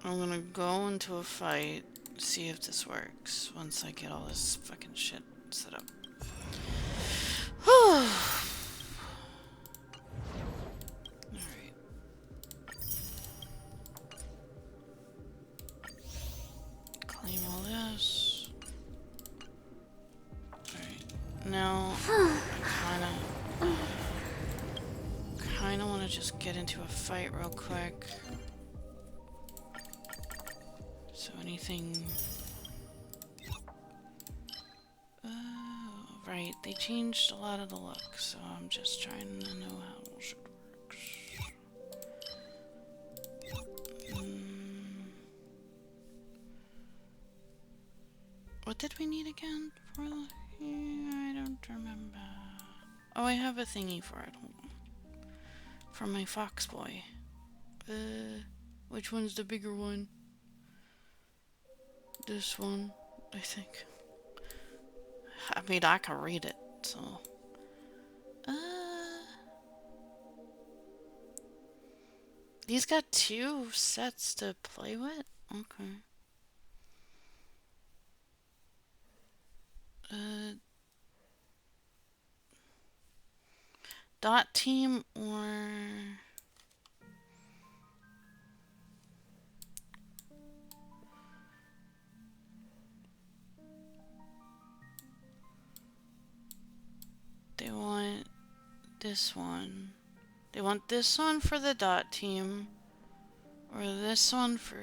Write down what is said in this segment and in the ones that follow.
I'm gonna go into a fight, see if this works once I get all this fucking shit set up. Alright. Claim all this. Alright. Now, I kinda wanna just get into a fight real quick. So anything... right, they changed a lot of the look, so I'm just trying to know how shit works. What did we need again for the... I don't remember. Oh, I have a thingy for it. Hold on. For my fox boy. Which one's the bigger one? This one, I think. I mean, I can read it, so... He's got 2 sets to play with? Okay. Dot team or... They want this one. They want this one for the dot team. Or this one for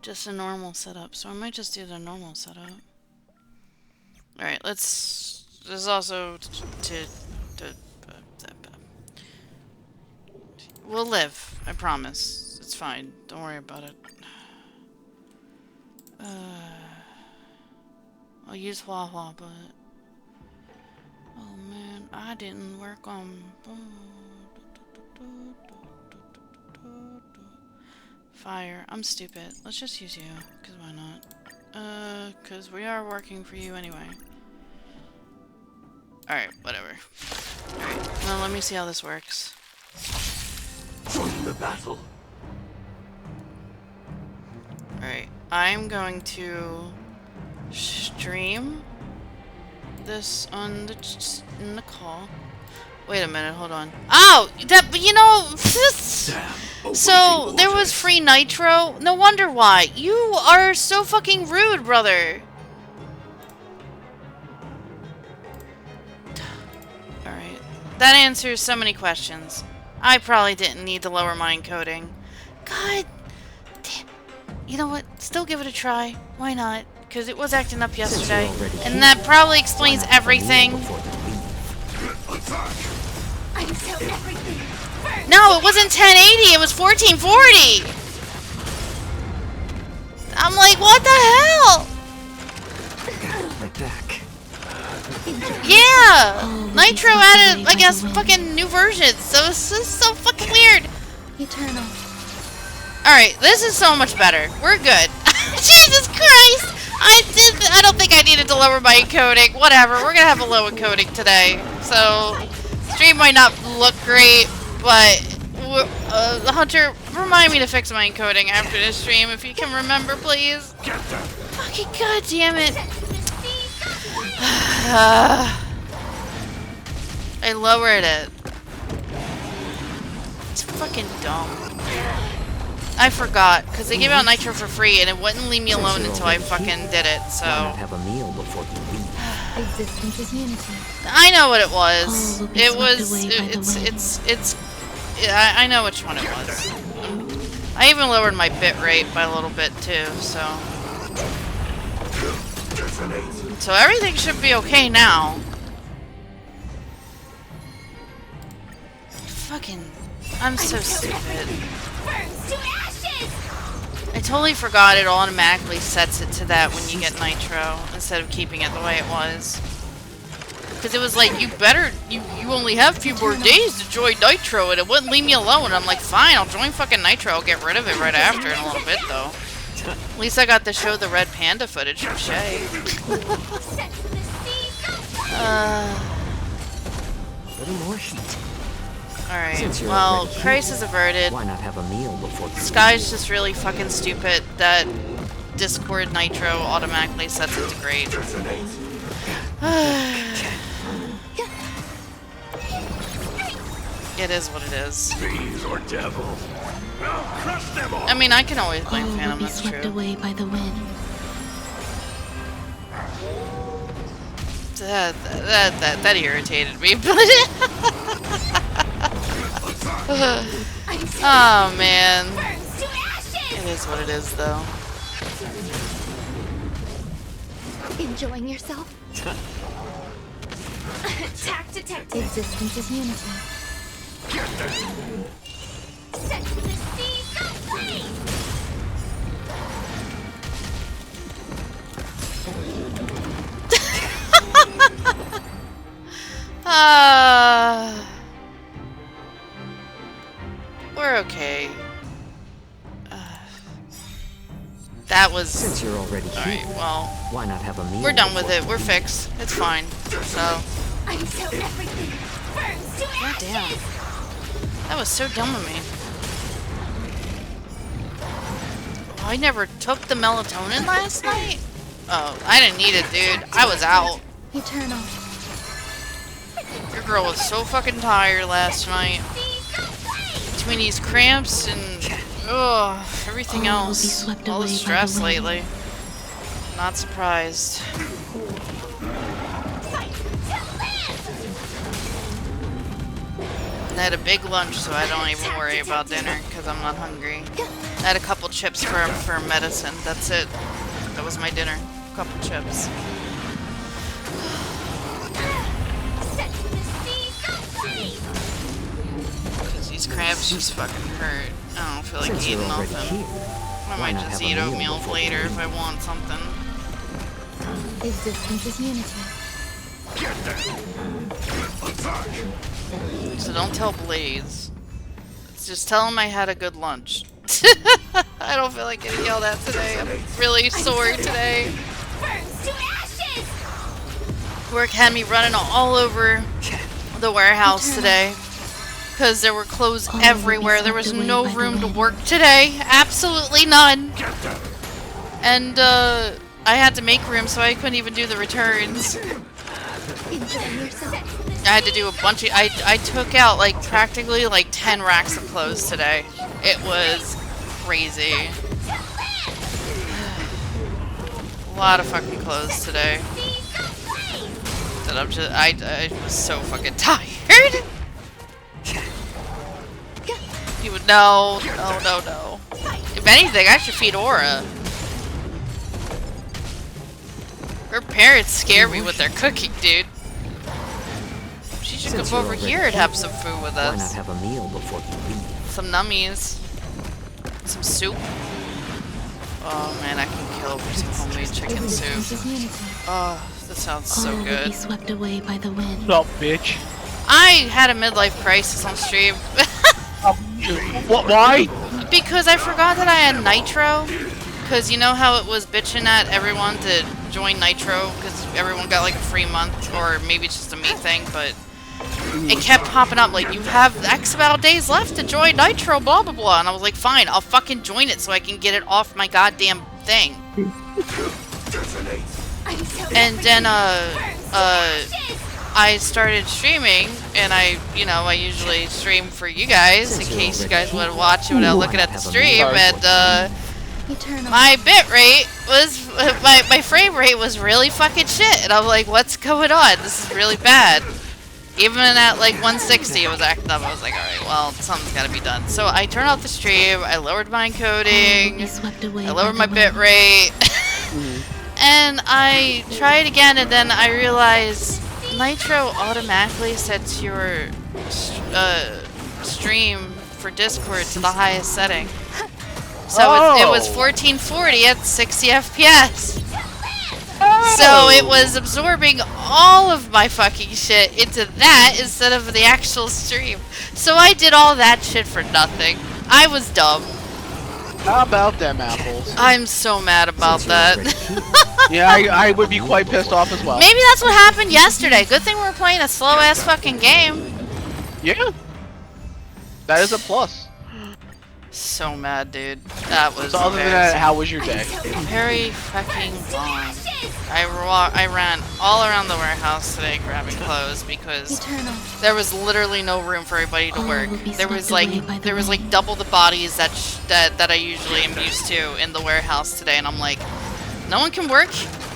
just a normal setup. So I might just do the normal setup. Alright, let's... This is also we'll live. I promise. It's fine. Don't worry about it. I'll use Hua Hua, but... Oh man, I didn't work on... Fire. I'm stupid. Let's just use you, because why not? Because we are working for you anyway. Alright, whatever. Alright, well, let me see how this works. Join the battle. Alright, I'm going to stream this on in the call. Wait a minute, hold on. Oh! That, you know... So, there was free Nitro? No wonder why. You are so fucking rude, brother. Alright. That answers so many questions. I probably didn't need to lower my encoding. God damn. You know what? Still give it a try. Why not? Because it was acting up yesterday. And that probably explains everything. No, it wasn't 1080, it was 1440! I'm like, what the hell? My back. Yeah! Nitro added, I guess, fucking new versions, so it's just so fucking weird. Eternal. Alright, this is so much better. We're good. Jesus Christ! I don't think I needed to lower my encoding. Whatever, we're gonna have a low encoding today. So, stream might not look great, but Hunter, remind me to fix my encoding after this stream if you can remember, please. Fucking goddamn it! I lowered it. It's fucking dumb. I forgot because they gave out Nitro for free and it wouldn't leave me alone until I fucking did it. So Have a meal before you leave. Existence is unity. I know what it was. All will be It swept was. away by the wind. I know which one it was. I even lowered my bit rate by a little bit too. So everything should be okay now. Fucking, I'm so stupid. I totally forgot it automatically sets it to that when you get Nitro instead of keeping it the way it was. Because it was like, you only have a few more days to join Nitro, and it wouldn't leave me alone. I'm like, fine, I'll join fucking Nitro. I'll get rid of it right after in a little bit, though. At least I got to show the red panda footage from Shay. A little more heat. Alright, Since you're well, already here, crisis averted. Why not have a meal before you Sky's just really fucking stupid that Discord Nitro automatically sets it to great. It is what it is. Thieves or devils? I'll crush them all. I mean, I can always blame All will Phantom, be that's swept true. away by the wind. That irritated me, but oh man, it is what it is, though. Enjoying yourself? Attack detected. Existence is unity. Set to the sea, go play. We're okay. That was. Since you're already here, Alright, well, why not have a meal? we're done with before it. We're fixed. It's fine. So, Until everything burns to god damn. ashes. That was so dumb of me. Oh, I never took the melatonin last night? Oh, I didn't need it, dude. I was out. Eternal. Your girl was so fucking tired last night. Sea, go play. Between these cramps and everything All will be else. swept All the away by stress the wind. lately. Not surprised. Fight to live. And I had a big lunch, so I don't even worry about dinner because I'm not hungry. I had a couple chips for medicine. That's it. That was my dinner. A couple chips. Set to the sea, go play. Because these cramps just fucking hurt. I don't feel like Since you're eating already nothing. here, I why might not just have a eat meal oatmeal before later you if I want something. Existence is unity. So don't tell Blaze. Just tell him I had a good lunch. I don't feel like getting yelled at today. I'm really sore today. Burns to ashes. Work had me running all over the warehouse today. Because there were clothes All will be everywhere. There was swept away no by the room to wind. work today. Absolutely none. And I had to make room so I couldn't even do the returns. Enjoying yourself? I had to do a bunch of... I took out like practically like 10 racks of clothes today. It was crazy. A lot of fucking clothes today. That I'm just... I was so fucking tired. You would know. No. If anything, I should feed Aura. Her parents scare me with their cooking, dude. She should Since come you're over already here and here, have some food with why not us. have a meal before you leave? Some nummies. Some soup. Oh man, I can kill for some homemade chicken Existence soup. is unity. Oh, that sounds All so will be good. swept away by the wind. What up, bitch? I had a midlife crisis on stream. What? Why? Because I forgot that I had Nitro. Because you know how it was bitching at everyone to join Nitro? Because everyone got like a free month, or maybe it's just a me thing, but it kept popping up like, you have X amount of days left to join Nitro, blah blah blah. And I was like, fine, I'll fucking join it so I can get it off my goddamn thing. And then, I started streaming, and I usually stream for you guys in case you guys want to watch it without looking at the stream, and Eternal. my bit rate was, my frame rate was really fucking shit, and I'm like, what's going on? This is really bad. Even at like 160 it was acting up. I was like, alright, well, something's gotta be done. So I turned off the stream, I lowered my All will encoding, be swept away I by lowered the my wind. bit rate, and I tried again, and then I realized Nitro automatically sets your stream for Discord to the highest setting. So it was 1440 at 60 FPS. So it was absorbing all of my fucking shit into that instead of the actual stream. So I did all that shit for nothing. I was dumb. How about them apples? I'm so mad about Since you're that. already here, Yeah, I would be quite pissed off as well. Maybe that's what happened yesterday. Good thing we're playing a slow ass fucking game. Yeah. That is a plus. So mad, dude. That was So other than that, how was your day? very fucking long. I ran all around the warehouse today grabbing clothes because Eternal. there was literally no room for everybody to All work. will be There was swept like away by the wind. double the bodies that I usually am used to in the warehouse today, and I'm like, no one can work.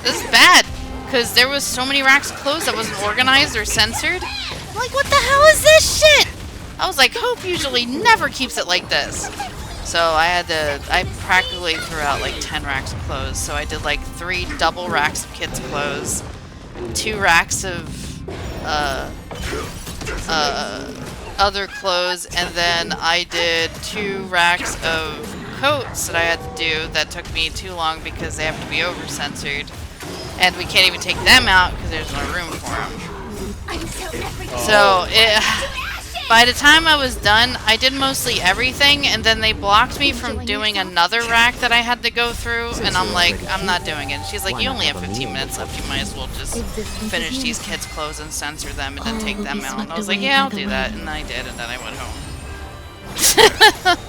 This is bad because there was so many racks of clothes that wasn't organized or censored. I'm like, what the hell is this shit? I was like, Hope usually never keeps it like this. So I practically threw out like 10 racks of clothes. So I did like 3 double racks of kids' clothes, 2 racks of other clothes, and then I did 2 racks of coats that I had to do that took me too long because they have to be over censored. And we can't even take them out because there's no room for them. So by the time I was done, I did mostly everything, and then they blocked me from doing another rack that I had to go through, and I'm like, I'm not doing it. And she's like, you only have 15 minutes left, you might as well just finish these kids' clothes and censor them and then take them out. And I was like, yeah, I'll do that, and I did, and then I went home.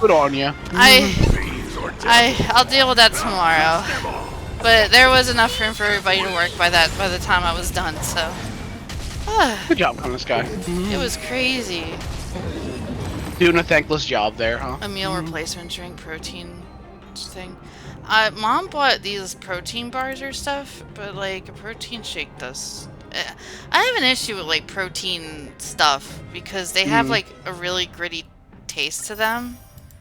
Good on you. I'll deal with that tomorrow. But there was enough room for everybody to work by the time I was done, so. Good job on this guy. It was crazy. Doing a thankless job there, huh? A meal replacement drink protein thing. Mom bought these protein bars or stuff, but like a protein shake does. I have an issue with like protein stuff because they have like a really gritty taste to them.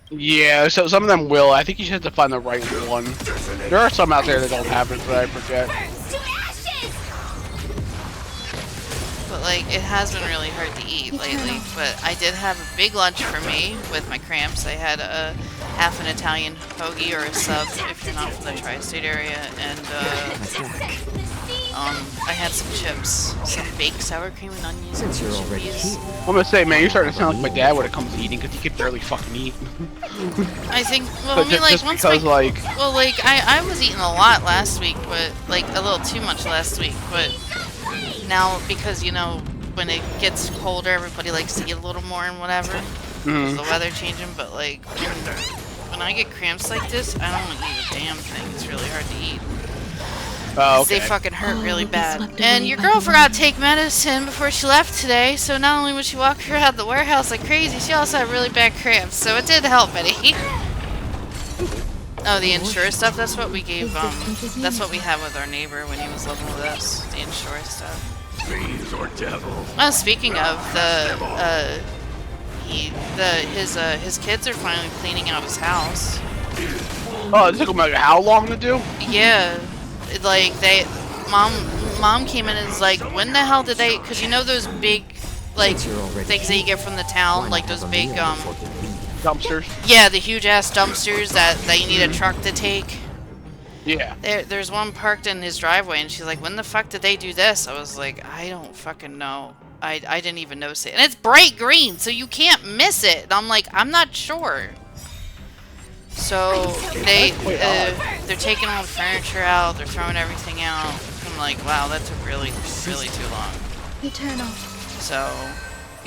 Yeah, so some of them will. I think you just have to find the right one. There are some out there that don't have it, but I forget. But like, it has been really hard to eat lately. But I did have a big lunch for me with my cramps. I had a half an Italian hoagie or a sub if you're not from the tri-state area, and I had some chips, some baked sour cream and onions. Since you're already chippies. here, I'm gonna say, man, you're starting to sound like my dad when it comes to eating, because he could barely fucking eat. I think, well, But I mean, like, just once because, like, well, like, I was eating a lot last week, but, like, a little too much last week, but now, because, you know, when it gets colder, everybody likes to eat a little more and whatever, with the weather changing, but, like, when I get cramps like this, I don't eat a damn thing. It's really hard to eat. oh, okay. They fucking hurt really will be bad. swept And away your by girl the forgot wind. to take medicine before she left today, so not only would she walk around the warehouse like crazy, she also had really bad cramps, so it did help, Betty. Oh, the Ensure stuff, that's what we gave, that's what we had with our neighbor when he was living with us, the Ensure stuff. fiends or devils. Oh, speaking of, his kids are finally cleaning out his house. Oh, it took him like how long to do? Yeah, like mom came in and was like, when the hell did they? Because you know those big, like Since you're already things that you get from the why town, not like have those a big meal before you leave? Dumpsters? yeah, the huge ass dumpsters that you need a truck to take. Yeah. There's one parked in his driveway, and she's like, when the fuck did they do this? I was like, I don't fucking know. I didn't even notice it, and it's bright green, so you can't miss it. And I'm like, I'm not sure. So they're taking all the furniture out, they're throwing everything out. I'm like, wow, that took really, really too long. Eternal. So,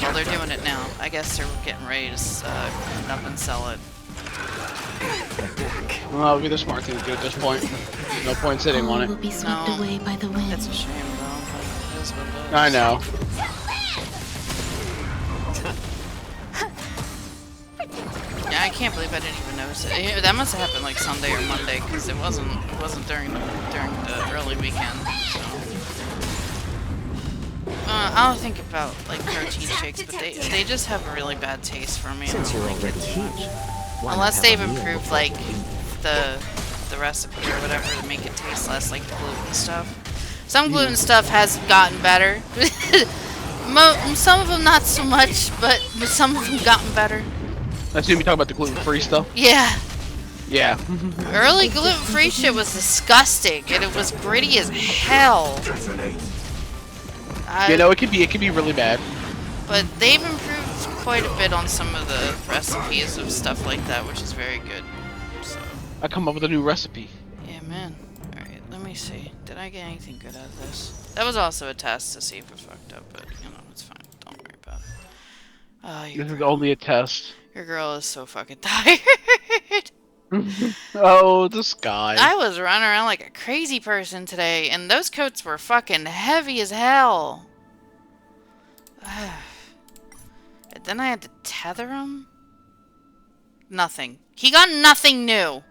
well, they're doing it now. I guess they're getting ready to clean up and sell it. Well, that would be the smart thing to do at this point. No point sitting on All will it. be swept No. away by the wind. It's a shame, though. But it is what it is. I know. Yeah, I can't believe I didn't even notice it. Yeah, that must have happened like Sunday or Monday because it wasn't during the early weekend. So. I'll think about like protein shakes, but they just have a really bad taste for me. I Since don't you're like already it too here, much. why not Unless have they've a meal improved before like you leave? the recipe or whatever to make it taste less like the gluten stuff. Some gluten stuff has gotten better. Some of them not so much, but some of them gotten better. I assume you talking about the gluten-free stuff? Yeah. Yeah. Early gluten-free shit was disgusting, and it was gritty as hell. You know, it could be really bad. But they've improved quite a bit on some of the recipes of stuff like that, which is very good. So, I come up with a new recipe. yeah, man. Alright, let me see. Did I get anything good out of this? That was also a test to see if it fucked up, but, you know, it's fine. Don't worry about it. Oh, This is only a test. Your girl is so fucking tired. Oh, the sky. I was running around like a crazy person today, and those coats were fucking heavy as hell. And then I had to tether him? Nothing. He got nothing new.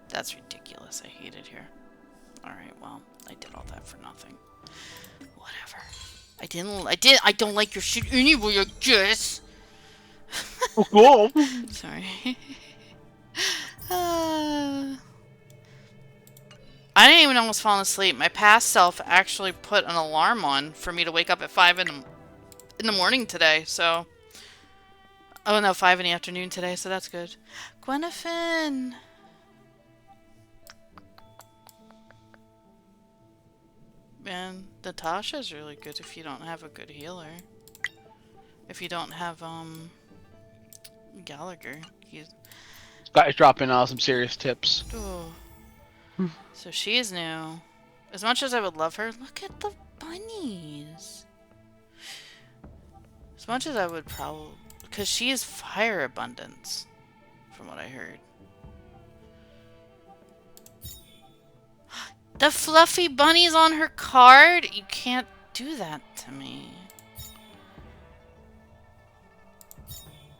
That's ridiculous. I hate it here. Alright, well, I did all that for nothing. Whatever. I don't like your shit anyway, I guess. Cool. Sorry. I didn't even almost fall asleep. My past self actually put an alarm on for me to wake up at 5 in the morning today, so... Oh no, 5 in the afternoon today, so that's good. Gwenifin! Man, Natasha's really good if you don't have a good healer. If you don't have, Gallagher. He's... Guy's dropping some serious tips. Oh. So she is new. As much as I would love her, look at the bunnies. As much as I would probably... Because she is fire abundance, from what I heard. The fluffy bunnies on her card? You can't do that to me.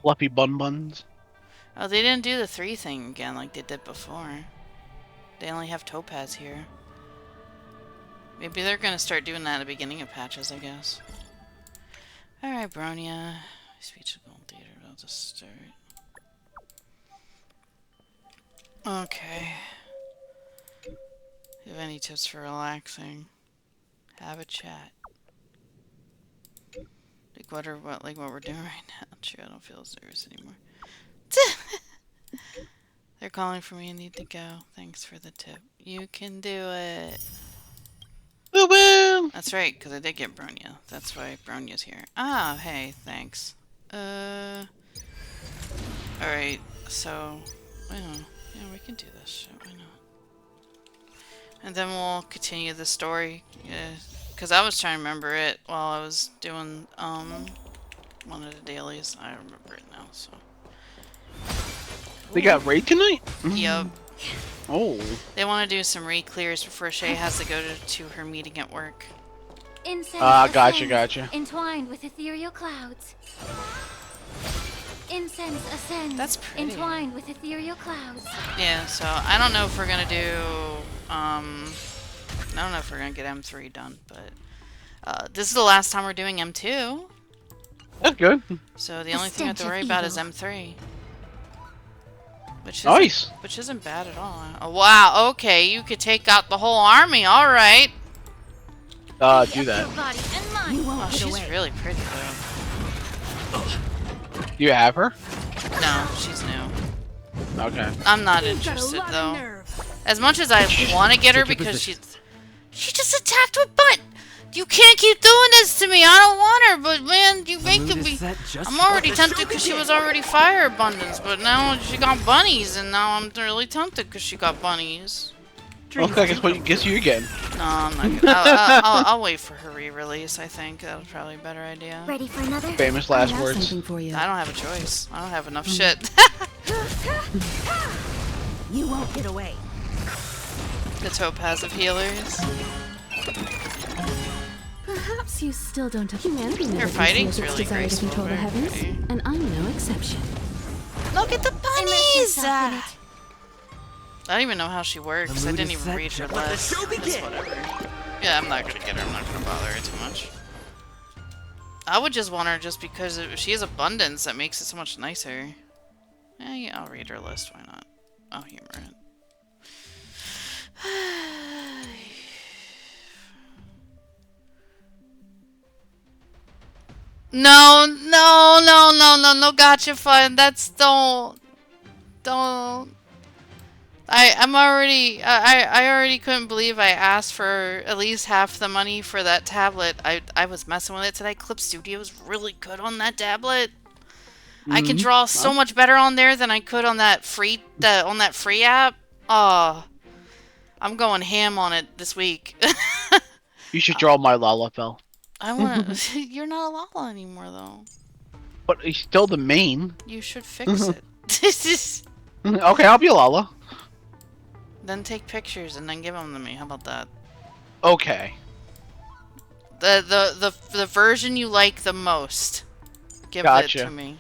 Fluffy bun buns. Oh, they didn't do the 3 thing again like they did before. They only have Topaz here. Maybe they're gonna start doing that at the beginning of patches, I guess. Alright, Bronya. Speech of Gold Theater, I'll just start. Okay. If you have any tips for relaxing, have a chat. Like what we're doing right now. True, I don't feel as nervous anymore. They're calling for me. I need to go. Thanks for the tip. You can do it. Woo woo! That's right, because I did get Bronya. That's why Bronya's here. Ah, hey, thanks. Alright, so, yeah, we can do this shit, why not? And then we'll continue the story, because I was trying to remember it while I was doing, one of the dailies. I remember it now, so. They got raid tonight? Yep. Oh. They want to do some re-clears before Shay has to go to her meeting at work. Incense Gotcha, ascends, gotcha. Entwined with ethereal clouds. Incense ascends. That's pretty. Entwined with ethereal clouds. Yeah, so I don't know if we're gonna do, I don't know if we're gonna get M3 done, but this is the last time we're doing M2. That's good. So the only thing I have to worry about is M3. Nice. Which isn't bad at all. Oh, wow, okay, you could take out the whole army, alright. Do that. Your body and mine. Oh, she's really pretty, though. You have her? No, she's new. Okay. I'm not interested, though. As much as I want to get her because she just attacked with butt. You can't keep doing this to me. I don't want her, but man, you make me. I'm already tempted because she was already fire abundance, but now she got bunnies, and now I'm really tempted because she got bunnies. Okay, guess you again. No, I'm not gonna. I'll wait for her re-release. I think that was probably a better idea. Ready for another? Famous last words. For you. I don't have a choice. I don't have enough shit. You won't get away. The Topaz of healers. Perhaps you still don't have humanity. Her fighting's really desire to graceful. control the Very heavens, pretty. and I'm no exception. Look at the bunnies! yourself in it. I don't even know how she works. I didn't even read her list. It's whatever. Yeah, I'm not gonna get her. I'm not gonna bother her too much. I would just want her just because if she has abundance, that makes it so much nicer. Yeah, I'll read her list. Why not? I'll humor it. No, gotcha fun. That's don't. I already couldn't believe I asked for at least half the money for that tablet. I was messing with it today. Clip Studio is really good on that tablet. I can draw so much better on there than I could on that free app. Oh, I'm going ham on it this week. You should draw my Lalafell. I want to. You're not a Lala anymore, though. But he's still the main. You should fix it. Okay, I'll be Lala. Then take pictures and then give them to me. How about that? Okay. The version you like the most. Give Gotcha. it to me.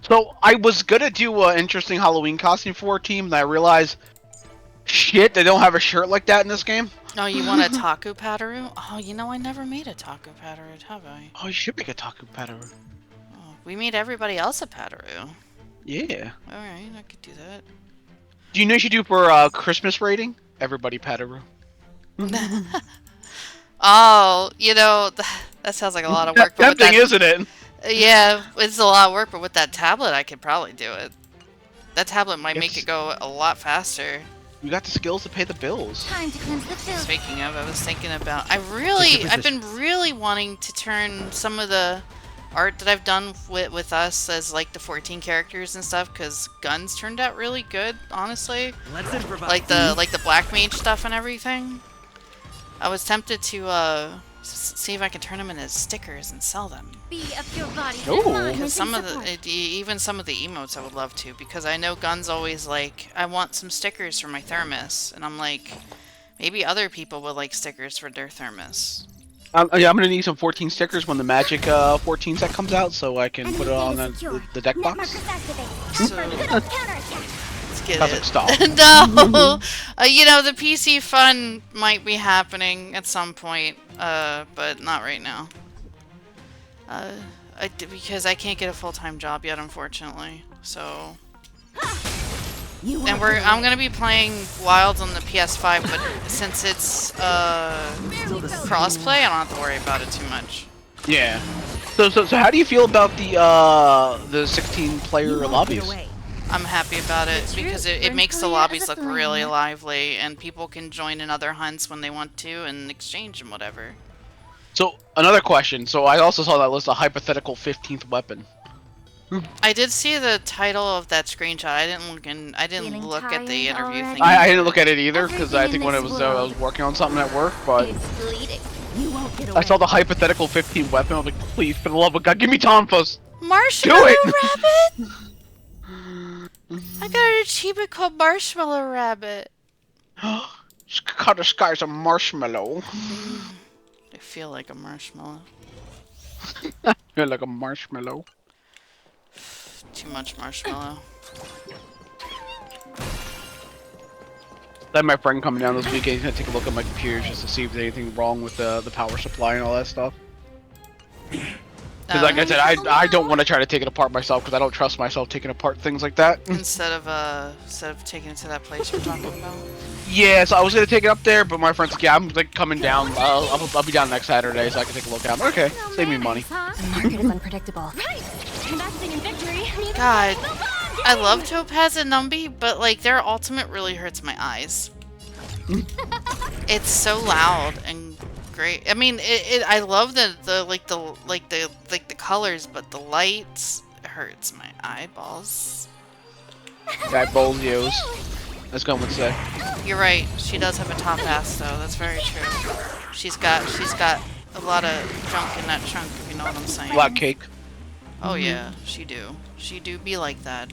So I was gonna do an interesting Halloween costume for a team, and I realized, shit, they don't have a shirt like that in this game. Oh, you want a taku pataru? Oh, you know I never made a taku pataru, have I? Oh, you should make a taku pataru. Oh, we made everybody else a pataru. Yeah. All right, I could do that. Do you know what you do for Christmas rating? Everybody pataru. Oh, you know, that sounds like a lot of work. But with Tempting, that, isn't it? yeah, it's a lot of work, but with that tablet, I could probably do it. That tablet might Yes. make it go a lot faster. You got the skills to pay the bills. Time to cleanse the filth. Speaking of, I was thinking about, I've been really wanting to turn some of the art that I've done with us as like the 14 characters and stuff, because guns turned out really good, honestly. Let's improvise. Like the black mage stuff and everything. I was tempted to see if I could turn them into stickers and sell them. Be of your body. Ooh. Because some of even some of the emotes I would love to, because I know Gun's always like, I want some stickers for my thermos, and I'm like, maybe other people would like stickers for their thermos. Yeah, I'm gonna need some 14 stickers when the Magic 14 set comes out, so I can put it on the deck box. So, let's get Perfect, it. stop. No, you know, the PC fun might be happening at some point, but not right now. Because I can't get a full-time job yet, unfortunately. So, You and won't get I'm away. gonna be playing Wilds on the PS5, but since it's crossplay, I don't have to worry about it too much. Yeah. So how do you feel about the 16 player You won't get lobbies? away. I'm happy about it because it makes the lobbies look really lively, and people can join in other hunts when they want to and exchange and whatever. So another question. So I also saw that list of hypothetical 15th weapon. I did see the title of that screenshot. I didn't look Feeling look at the tired interview already? thing. I didn't look at it either because I Everything think when in it this was I world. was working on something at work, but It's bleeding. You won't get away. I saw the hypothetical 15 weapon. I was like, please, for the love of God, give me Tonfus. Marshmallow it! Rabbit? I got an achievement called Marshmallow Rabbit. Cut the skies a marshmallow. I feel like a marshmallow. You're like a marshmallow. Too much marshmallow. I had my friend coming down this weekend. He's gonna take a look at my computer just to see if there's anything wrong with the power supply and all that stuff. Because like I said, I don't want to try to take it apart myself because I don't trust myself taking apart things like that. Instead of taking it to that place we're talking about. Yeah, so I was gonna take it up there, but my friend's like, yeah, I'm like coming down. I'll be down next Saturday, so I can take a look at it. Okay, save me money. The market is unpredictable. Right. Investing in victory. Neither God, will move on. I love Topaz and Numby, but like their ultimate really hurts my eyes. It's so loud and great. I mean, I love the colors, but the lights hurts my eyeballs. Guy bowls yos. Let's go with say. You're right. She does have a top ass, though. That's very true. She's got a lot of junk in that trunk, if you know what I'm saying. Black cake. Oh yeah, she do. She do be like that.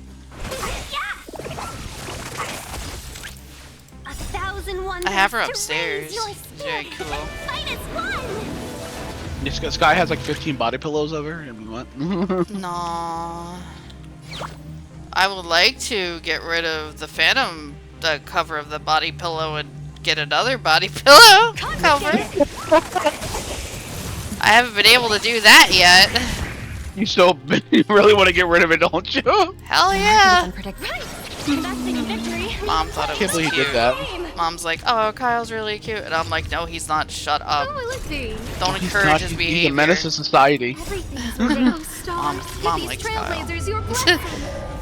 1,000 wonders I have her to upstairs. raise your It's very spirit. cool. The fight is won. This guy has like 15 body pillows over. I mean, what? No. I would like to get rid of the Phantom, the cover of the body pillow, and get another body pillow cover. I haven't been able to do that yet. You still you really want to get rid of it, don't you? Hell yeah. Unpredictable. Investing in victory. Mom thought it Can't was believe he cute. did that. Mom's like, oh, Kyle's really cute. And I'm like, no, he's not. Shut up. Oh, let's see. Don't He's encourage not. his He's behavior. a menace to society. Everything's moving. Mom Give likes these Kyle. trailblazers your blessing.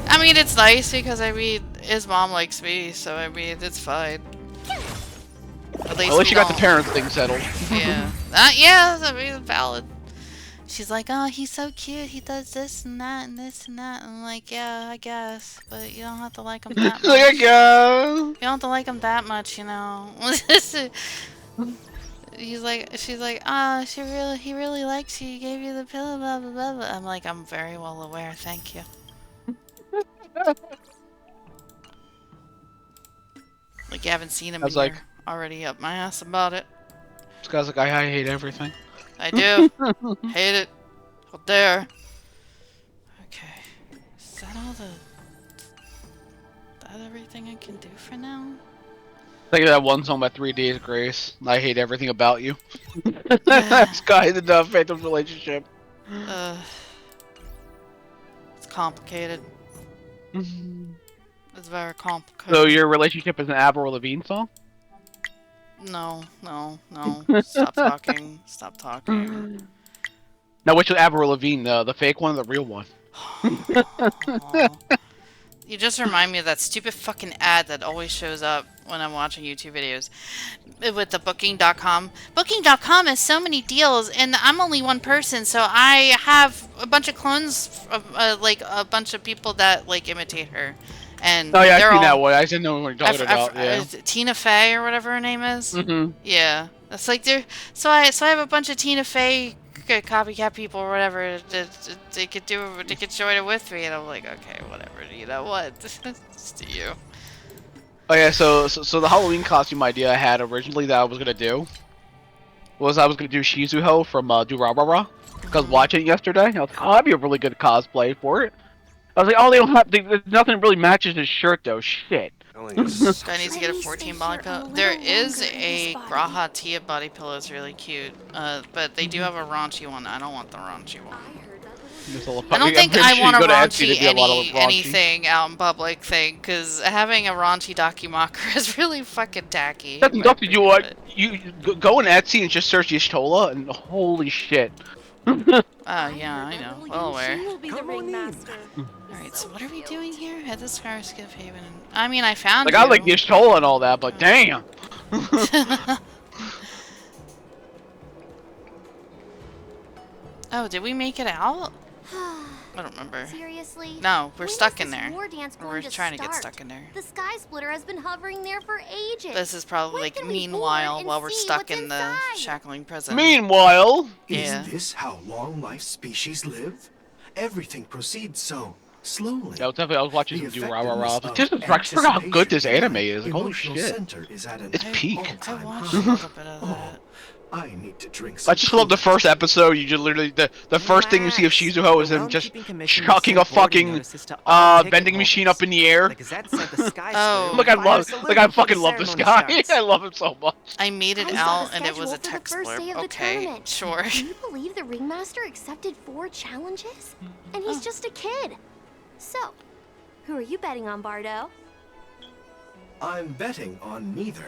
I mean, it's nice because, I mean, his mom likes me, so, I mean, it's fine. At least, At least we you got the don't- parents thing settled. Yeah. Yeah, I mean, it's valid. She's like, oh, he's so cute. He does this and that and this and that. And I'm like, yeah, I guess. But you don't have to like him that much. There you go. You don't have to like him that much, you know. she's like, he really likes you. He gave you the pillow, blah blah blah blah. I'm like, I'm very well aware. Thank you. Like you haven't seen him I and was like- you're already up my ass about it. This guy's like, I hate everything. I do. Hate it. How dare. Okay. Is that all the... Is that everything I can do for now? Think of that one song by 3 Days Grace. I hate everything about you. This guy in the Phantom's relationship. It's complicated. It's very complicated. So your relationship is an Avril Lavigne song? No. Stop talking. Stop talking. Now which is Avril Lavigne? The fake one or the real one? Aw. You just remind me of that stupid fucking ad that always shows up when I'm watching YouTube videos with the Booking.com. Booking.com has so many deals, and I'm only one person, so I have a bunch of clones, like a bunch of people that like imitate her. And Oh yeah, they're I've seen all, that one. I didn't know what you're talking about. Yeah. is it Tina Fey or whatever her name is. Mm-hmm. Yeah, that's like there. So I have a bunch of Tina Fey copycat people or whatever. They could join it with me, and I'm like, okay, whatever. You know what? It's to you. Oh yeah, so the Halloween costume idea I had originally that I was gonna do was I was gonna do Shizuho from Durarara. Because I was watching it yesterday. I was like, oh, that'd be a really good cosplay for it. I was like, oh, they don't have. There's nothing really matches his shirt though. Shit. I need to get a 14 body pillow. There is a Graha Tia body pillow. It's really cute. But they do have a raunchy one. I don't want the raunchy one. I don't think I want a raunchy anything out in public thing, because having a raunchy Dakimakura is really fucking tacky. That's nothing. You what? You go in Etsy and just search Y'shtola, and holy shit. Oh yeah, I know. Well aware. Alright, so what are we doing here? Head to Scarskiff Haven. I mean, I found Like you. I like Y'shtola and all that, but damn. Oh, did we make it out? I don't remember. Seriously? No, we're When stuck is in this there. war dance Or we're going trying to get start? stuck in there. The Sky Splitter has been hovering there for ages. This is probably When like can we meanwhile board and while we're see stuck what's in the inside? shackling prison. Meanwhile, Yeah. Is this how long life species live? Everything proceeds so slowly. I was watching The some effectiveness Durarara. of Just I forgot how good this anime is. Like, holy emotional shit. center is at an It's peak. I all-time watched a high. little bit of that. I need to drink I some just love the cool first episode. You just literally the first thing you see of Shizuho is him just chucking a fucking vending machine up in the air. Oh. Look, I fucking love this guy. I love him so much. I made it I saw out the and it was a schedule for the text first day blurb. of the Okay, tournament. sure. Can you believe the ringmaster accepted 4 challenges? And he's just a kid. So, who are you betting on, Bardo? I'm betting on neither.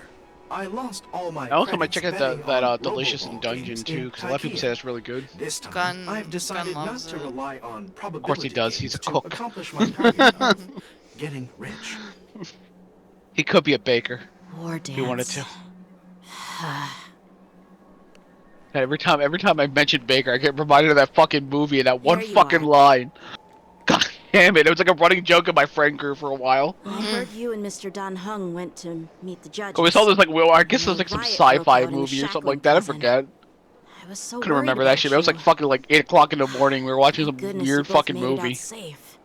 I lost all my I also might credits check out betting that on Delicious Roboball in Dungeon games too, in because a lot of people say Kaikia. that's really good. This time, Gun- I've decided Gun not loves to it. rely on probability Of course he does, he's a games to cook. accomplish my target of getting rich. He could be a baker War if he wanted to. dance. Every time I mention baker, I get reminded of that fucking movie and that one There you fucking are. line. God damn it! It was like a running joke in my friend group for a while. I heard you and Mr. Dan Hung went to meet the judges. We saw this like, well, I guess it was like some Riot broke sci-fi out in the movie or something shackling like that. I prison. forget. I was so Couldn't worried remember that about shit. But it was like you. fucking like 8 o'clock in the morning. We were watching some Goodness, weird you both fucking made it out movie. safe.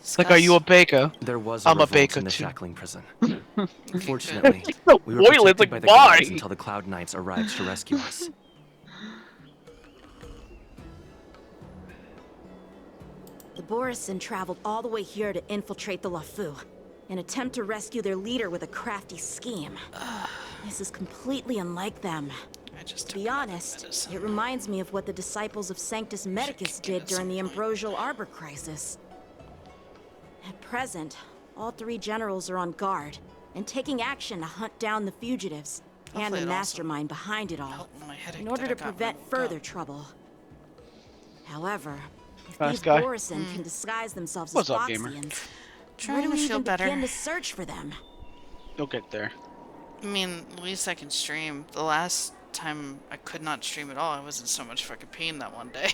It's like, are you a baker? There was a I'm a revolt baker in the too. shackling prison. Fortunately, It's so we were boiling, protected like, by the why? guards until the Cloud Knights arrived to rescue us. The Borisin traveled all the way here to infiltrate the Lafu, and attempt to rescue their leader with a crafty scheme. This is completely unlike them. I just To took be honest, medicine. it reminds me of what the disciples of Sanctus Medicus get did at during the some point. Ambrosial Arbor crisis. At present, all 3 generals are on guard and taking action to hunt down the fugitives and Hopefully the it also mastermind behind it all, helped with my headache in order that I to got prevent when I woke further up. trouble. However, if Nice these guy. Borisin can disguise themselves What's as up, gamer? Foxians, where Trying do to we feel even better. begin to search for them? You'll get there. I mean, at least I can stream. The last time I could not stream at all, I was in so much fucking pain that one day.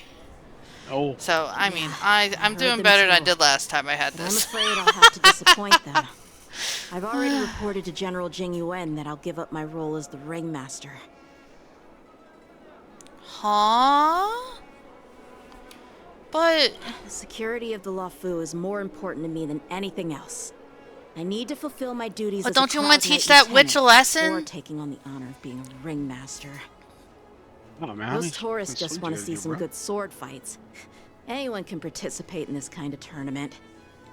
Oh. So, I mean, Yeah, I'm I doing heard better them than I too. did last time I had But I'm this. afraid I'll have to disappoint them. I've already reported to General Jing Yuan that I'll give up my role as the ringmaster. Huh? But The security of the Luofu is more important to me than anything else. I need to fulfill my duties But as a don't you wanna Cloud teach Knight that witch a lieutenant lesson? before taking on the honor of being a ringmaster. Oh man, Those tourists just want to see some bro. good sword fights. Anyone can participate in this kind of tournament.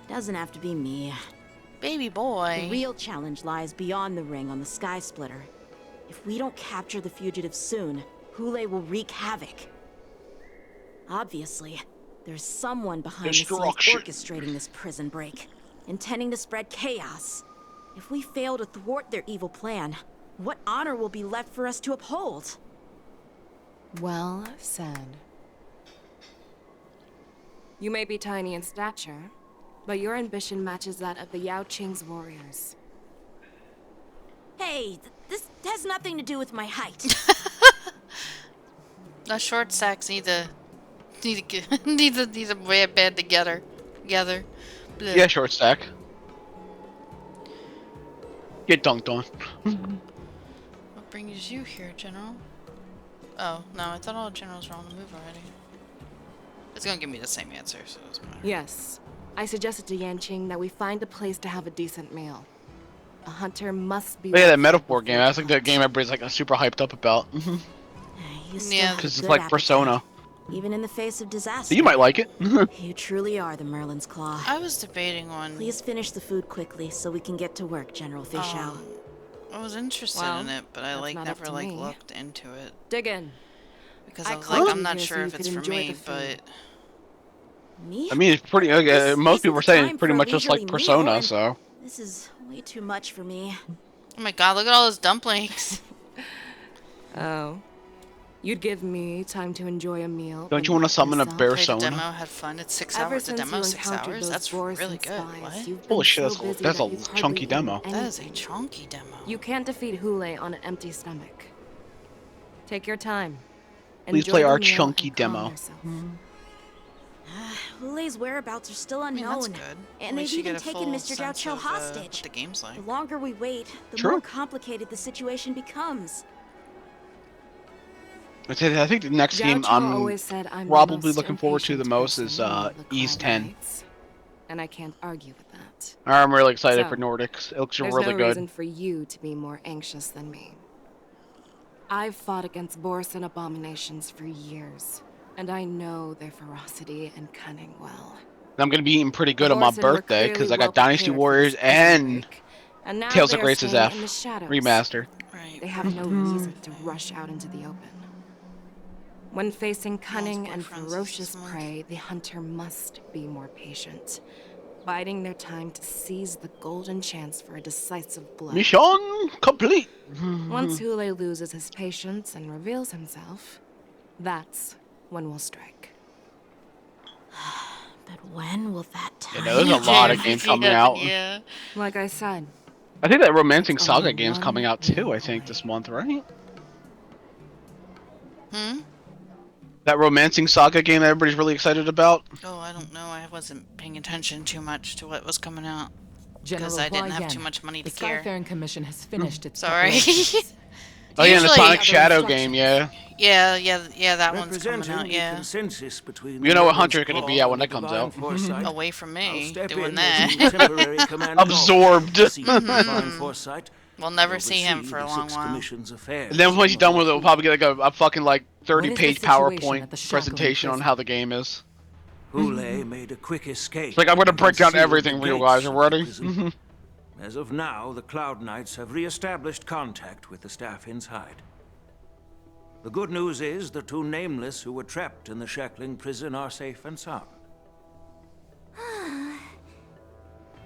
Doesn't have to be me. baby The boy. real challenge lies beyond the ring on the Sky Splitter. If we don't capture the fugitive soon, Hule will wreak havoc. Obviously, there's someone behind the scenes Destruction. orchestrating this prison break, intending to spread chaos. If we fail to thwart their evil plan, what honor will be left for us to uphold? Well said. You may be tiny in stature, but your ambition matches that of the Yao Qing's warriors. Hey, this has nothing to do with my height. The short sacks need to need to wear band together. Blech. Yeah, short stack. Get dunked on. What brings you here, General? Oh, no, I thought all generals were on the move already. It's gonna give me the same answer, so it doesn't matter. Yes, I suggested to Yanqing that we find a place to have a decent meal. A hunter must be. Oh, yeah, that rested metaphor before game. That's like the hunt. game everybody's like super hyped up about. You still Yeah. have a Because it's good like appetite, Persona. even in the face of disaster. So you might like it. You truly are the Merlin's Claw. I was debating on. Please finish the food quickly so we can get to work, General Fischau. I was interested Well, in it, but I that's like not up never to like me. looked into it Dig in. because I I was called like, you I'm not here so sure you if it's could for enjoy me, the food. but Me? I mean, it's pretty. This Most isn't people are the saying time it's pretty for a much just like leisurely Persona. meal, and So This is way too much for me. oh my god, look at all those dumplings. Oh. You'd give me time to enjoy a meal. don't you but want to not summon a yourself? Played a Persona? demo, had fun. It's 6 Ever hours. The since demo you 6 encountered hours. those That's Boris really and good. spies, What? you've Holy been shit, so busy that's that a you've hardly chunky eaten demo. That is a anything. chunky demo. You can't defeat Hule on an empty stomach. Take your time. Please Enjoy play the our meal chunky and calm demo. yourself. Hule's whereabouts are still I mean, that's unknown. good. At And they've least you even get a taken full Mr. Zhao sense Cho of, hostage. what the game's like. The longer we wait, the True. more complicated the situation becomes. I think the next game Zhao Cho I'm always said I'm the probably most looking forward to the impatient most person is among the Ease Cloud 10. Knights, and I can't argue with that. I'm really excited So, for Nordics. It looks There's really no good. reason for you to be more anxious than me. I've fought against Boris and abominations for years, and I know their ferocity and cunning well. I'm gonna be eating pretty good The on my Borson were birthday because clearly I got well Dynasty prepared for Warriors this prison and break, and now Tales they of are Grace's staying F in the shadows. remaster. Right. They have no reason to rush out into the open. When facing cunning and boyfriends ferocious this month. prey, the hunter must be more patient, biding their time to seize the golden chance for a decisive blow. Mission complete. Once Hule loses his patience and reveals himself, that's when we'll strike. But when will that You time? know, there's a lot of games coming out. Yeah. Like I said, I think that Romancing It's Saga only game's one coming out too. meal I think away. this month, right? Hmm? That Romancing Saga game that everybody's really excited about. Oh, I don't know. I wasn't paying attention too much to what was coming out. General I didn't have Hua too Yan, much money the to care. Skyfaring Commission has finished its Sorry. preparations. Oh yeah, and the Usually- Sonic Other Shadow game, instructions. yeah. yeah, that one's coming Representing out, the yeah. consensus between You know what the Hunter's Merlin's gonna be Claw at when and that the comes Divine out. Foresight. Away from I'll me, step doing in as the that. temporary commander Absorbed. to see the Divine Foresight We'll never see him oversee for a the long Six while. Commission's affairs. And then once he's done with it, we'll probably get like a fucking like What is the 30-page situation PowerPoint at the Shackling presentation on prison? how the game is. Hule made a quick escape. It's like I'm gonna break down and sealed everything the for you gates guys. of You the ready? prison. As of now, the Cloud Knights have re-established contact with the staff inside. The good news is the two nameless who were trapped in the Shackling prison are safe and sound.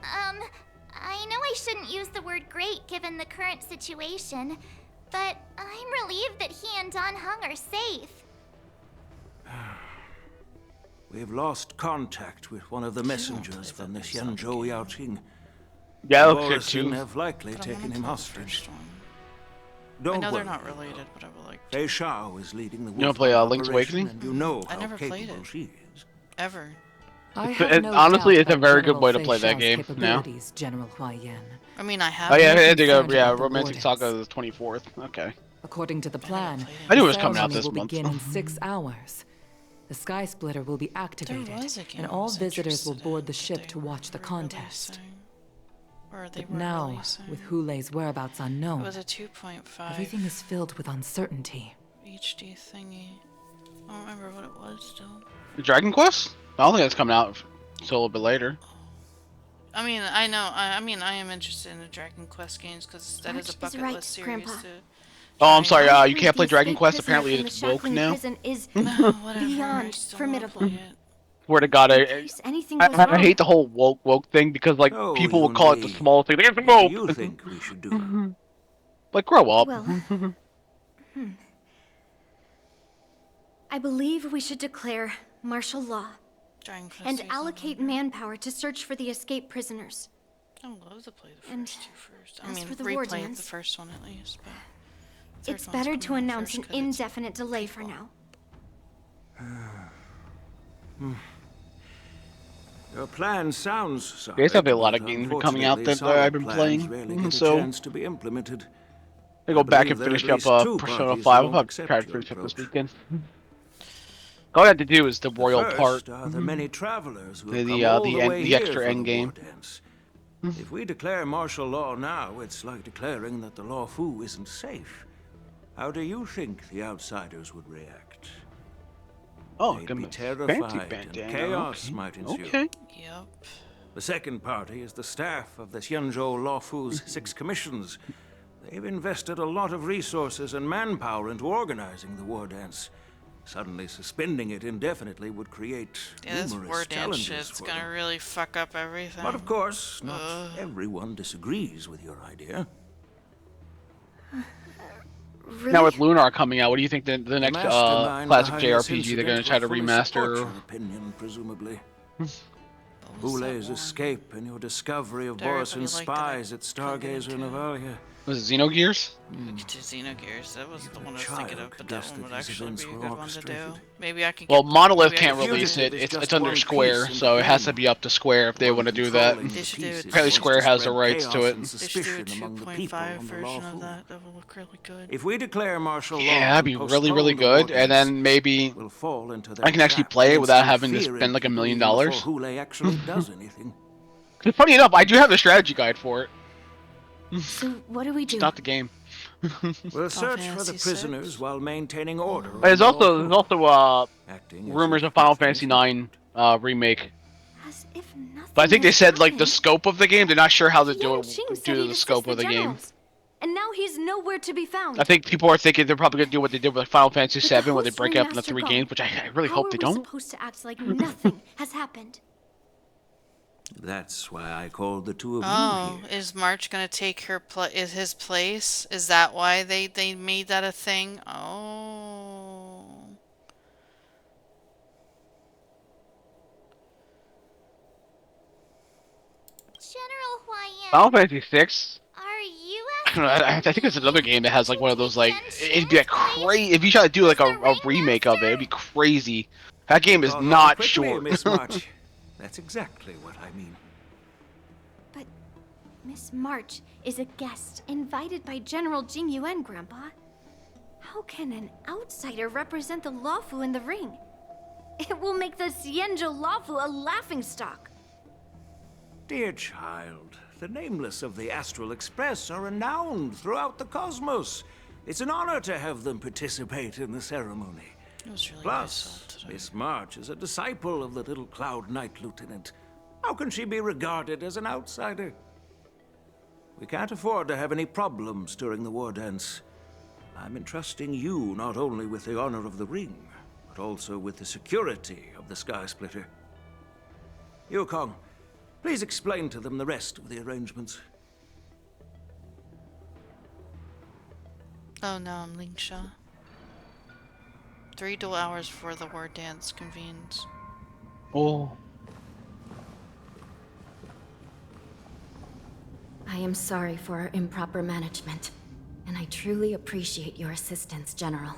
I know I shouldn't use the word great given the current situation, but I'm relieved that he and Don Hung are safe. We've lost contact with one of the messengers from the Xianzhou Yaoqing. Yeah, it The looks good Borison too. have likely But I taken wanna him play the hostage. first one. I Don't know worry. they're not related, but I would like to. Fei Shao is leading the wanna play, Wolf Link's operation, Awakening? and you know I how never played capable it. she is. Ever. I It's- have it- no honestly, doubt it's a about very good General way to Fei play that Xiao's game now. capabilities, General Hua Yan. I mean, I have. Oh yeah, I'm I had to go. concerned Yeah, about the Romantic wardens. Saga is the 24th. Okay. According to the I gotta plan, play I knew the it was coming out ceremony this will month. begin in 6 hours. The Sky Splitter will be There activated, was a game and I all was visitors will interested board in the that ship they to watch the were contest. releasing. Or they But were now, releasing. with Hulei's whereabouts It unknown, was a 2.5 everything is filled with uncertainty. HD thingy. I don't remember what it was still. The Dragon Quest? I don't think that's coming out until a little bit later. I mean, I know. I mean, I am interested in the Dragon Quest games because that is a March is bucket right, list series. Grandpa. Oh, I'm try sorry. and- You can't play The Dragon escape Quest. prisoner Apparently, from it's the woke Shackling now. prison is No, whatever. I beyond still wanna formidable. play it. Swear to God, In I, case anything I, goes I wrong. hate the whole woke thing because like So, people will call it the Yun-Li, small thing. Like, it's what do woke. you think we should do? Like, grow up. Well, I believe we should declare martial law Dragon Quest and season allocate one. manpower to search for the escaped prisoners. I would love to play the And first two first. I as mean, for the war replay the dance, first one at least. But the third It's one's better to coming out announce first an 'cause it's- indefinite delay for now. Your plan sounds solid. Guys have a lot but of games coming out unfortunately, that solid I've been plans playing, rarely get a so- chance to be implemented. I go back and believe there are finish at up least two Persona parties 5. who I'll won't probably try to accept finish your up this approach. weekend. All I have to do is the royal First part. are the many travelers who The- have the, come all the the end- way the here extra for end the war game. dance. If we declare martial law now, it's like declaring that the Law Fu isn't safe. How do you think the outsiders would react? Oh, They'd got be a terrified fancy and bandana. chaos Okay. might ensue. Okay. Yep. The second party is the staff of the Xianzhou Law Fu's 6 commissions. They've invested a lot of resources and manpower into organizing the war dance. Suddenly suspending it indefinitely would create Yeah, this numerous war dance challenges shit's for gonna them. really fuck up everything. But of course, not everyone disagrees with your idea. Really? Now with Lunar coming out, what do you think the next mastermind classic behind this JRPG they're incident going to try to will fully support remaster? your opinion, presumably. What was that Hulei's one? escape and your discovery of Did everybody Borison's like that spies at Stargazer Convention? Navalia. Was it Xenogears? We could do Xenogears. That was the one I was child thinking of, could but that guess one would that these actually be events a were good one to do. orchestrated. Maybe I can. Well, Monolith maybe I can't can release it. Fugitive is It's just under one Square, piece in so the it has to game. be up to Square if they want to do that. Controlling the They should do it. pieces Apparently was to Square has the spread rights to chaos it. and They should do a suspicion among the people 2.5 on the version Law of Fu. that. That will look really good. If we declare martial law, Yeah, that'd be and really, really postpone the war good. And dance, then maybe we'll fall into I that can actually trap play it and without instill having to fear in spend like $1 people million. even before Hulei actually does anything. 'Cause funny enough, I do have the strategy guide for it. So what do we do? It's not the game. We'll search for Fantasy the VI. prisoners while maintaining order. There's on the also Law Fu, acting as rumors if of Final nothing's Fantasy IX remake. As if nothing But I think they has said like the happened. scope of the game. They're not sure how to do Yan it Qing said due to he'd the assist scope of the game. generals. And now he's nowhere to be found. I think people are thinking they're probably gonna do what they did with Final Fantasy With the VII, where they host break it up into ringmaster 3 gone, games, which I really How hope are they we don't. supposed to act like nothing has happened? That's why I called the two of Oh, you here. is March gonna take is his place? Is that why they made that a thing? Oh. General Huayan, Final Fantasy VI. are you I don't know, I think it's another game that has like one of those like Take it'd be like crazy if you try to do like a remake of it. It'd be crazy. That game is Thought not quickly, short. Miss March. That's exactly what I mean. But Miss March is a guest invited by General Jing Yuan, Grandpa. How can an outsider represent the Lawfu in the ring? It will make the Xianzhou Lawfu a laughingstock. Dear child, the nameless of the Astral Express are renowned throughout the cosmos. It's an honor to have them participate in the ceremony. It was really Plus, nice today. Miss March is a disciple of the little Cloud Knight Lieutenant. How can she be regarded as an outsider? We can't afford to have any problems during the war dance. I'm entrusting you not only with the honor of the ring, but also with the security of the Sky Splitter. Yukong, please explain to them the rest of the arrangements. Oh no, I'm Lingsha. 3 dual hours before the war dance convenes. Oh. I am sorry for our improper management, and I truly appreciate your assistance, General.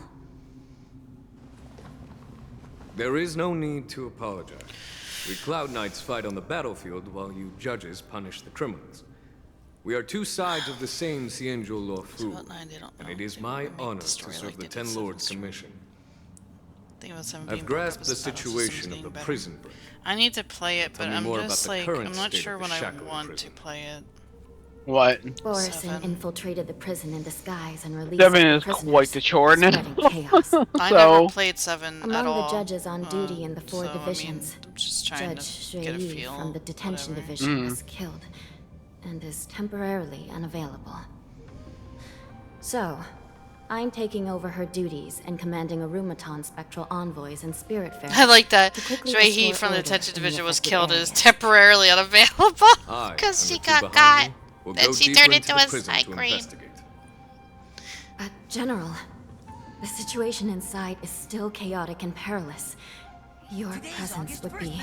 There is no need to apologize. We Cloud Knights fight on the battlefield while you judges punish the criminals. We are two sides of the same Cienjo Lawfu, and it is my honor to serve the Ten Lords Commission. I've grasped the situation of the prison break. I need to play it, but Tell me I'm more just about the like, current I'm not state sure of the when I Shackling want prison. to play it. What? Borison infiltrated the prison in disguise and released 7 the is prisoners, quite the chore, spreading chaos. I never played 7 Among at all. the judges on duty in the 4 so, divisions, I mean, I'm just trying Judge to get a Shui feel. from the detention whatever. division was killed and is temporarily unavailable. So, I'm taking over her duties and commanding Arumaton spectral envoys and spiritfarers. I like that. to quickly Shui restore from the order detention in the division was affected killed and is areas. temporarily unavailable I because and she the two got behind got. me will Then go she deeper turned into into the a prison Psy to Queen. investigate. General, the situation inside is still chaotic and perilous. Your presence would be...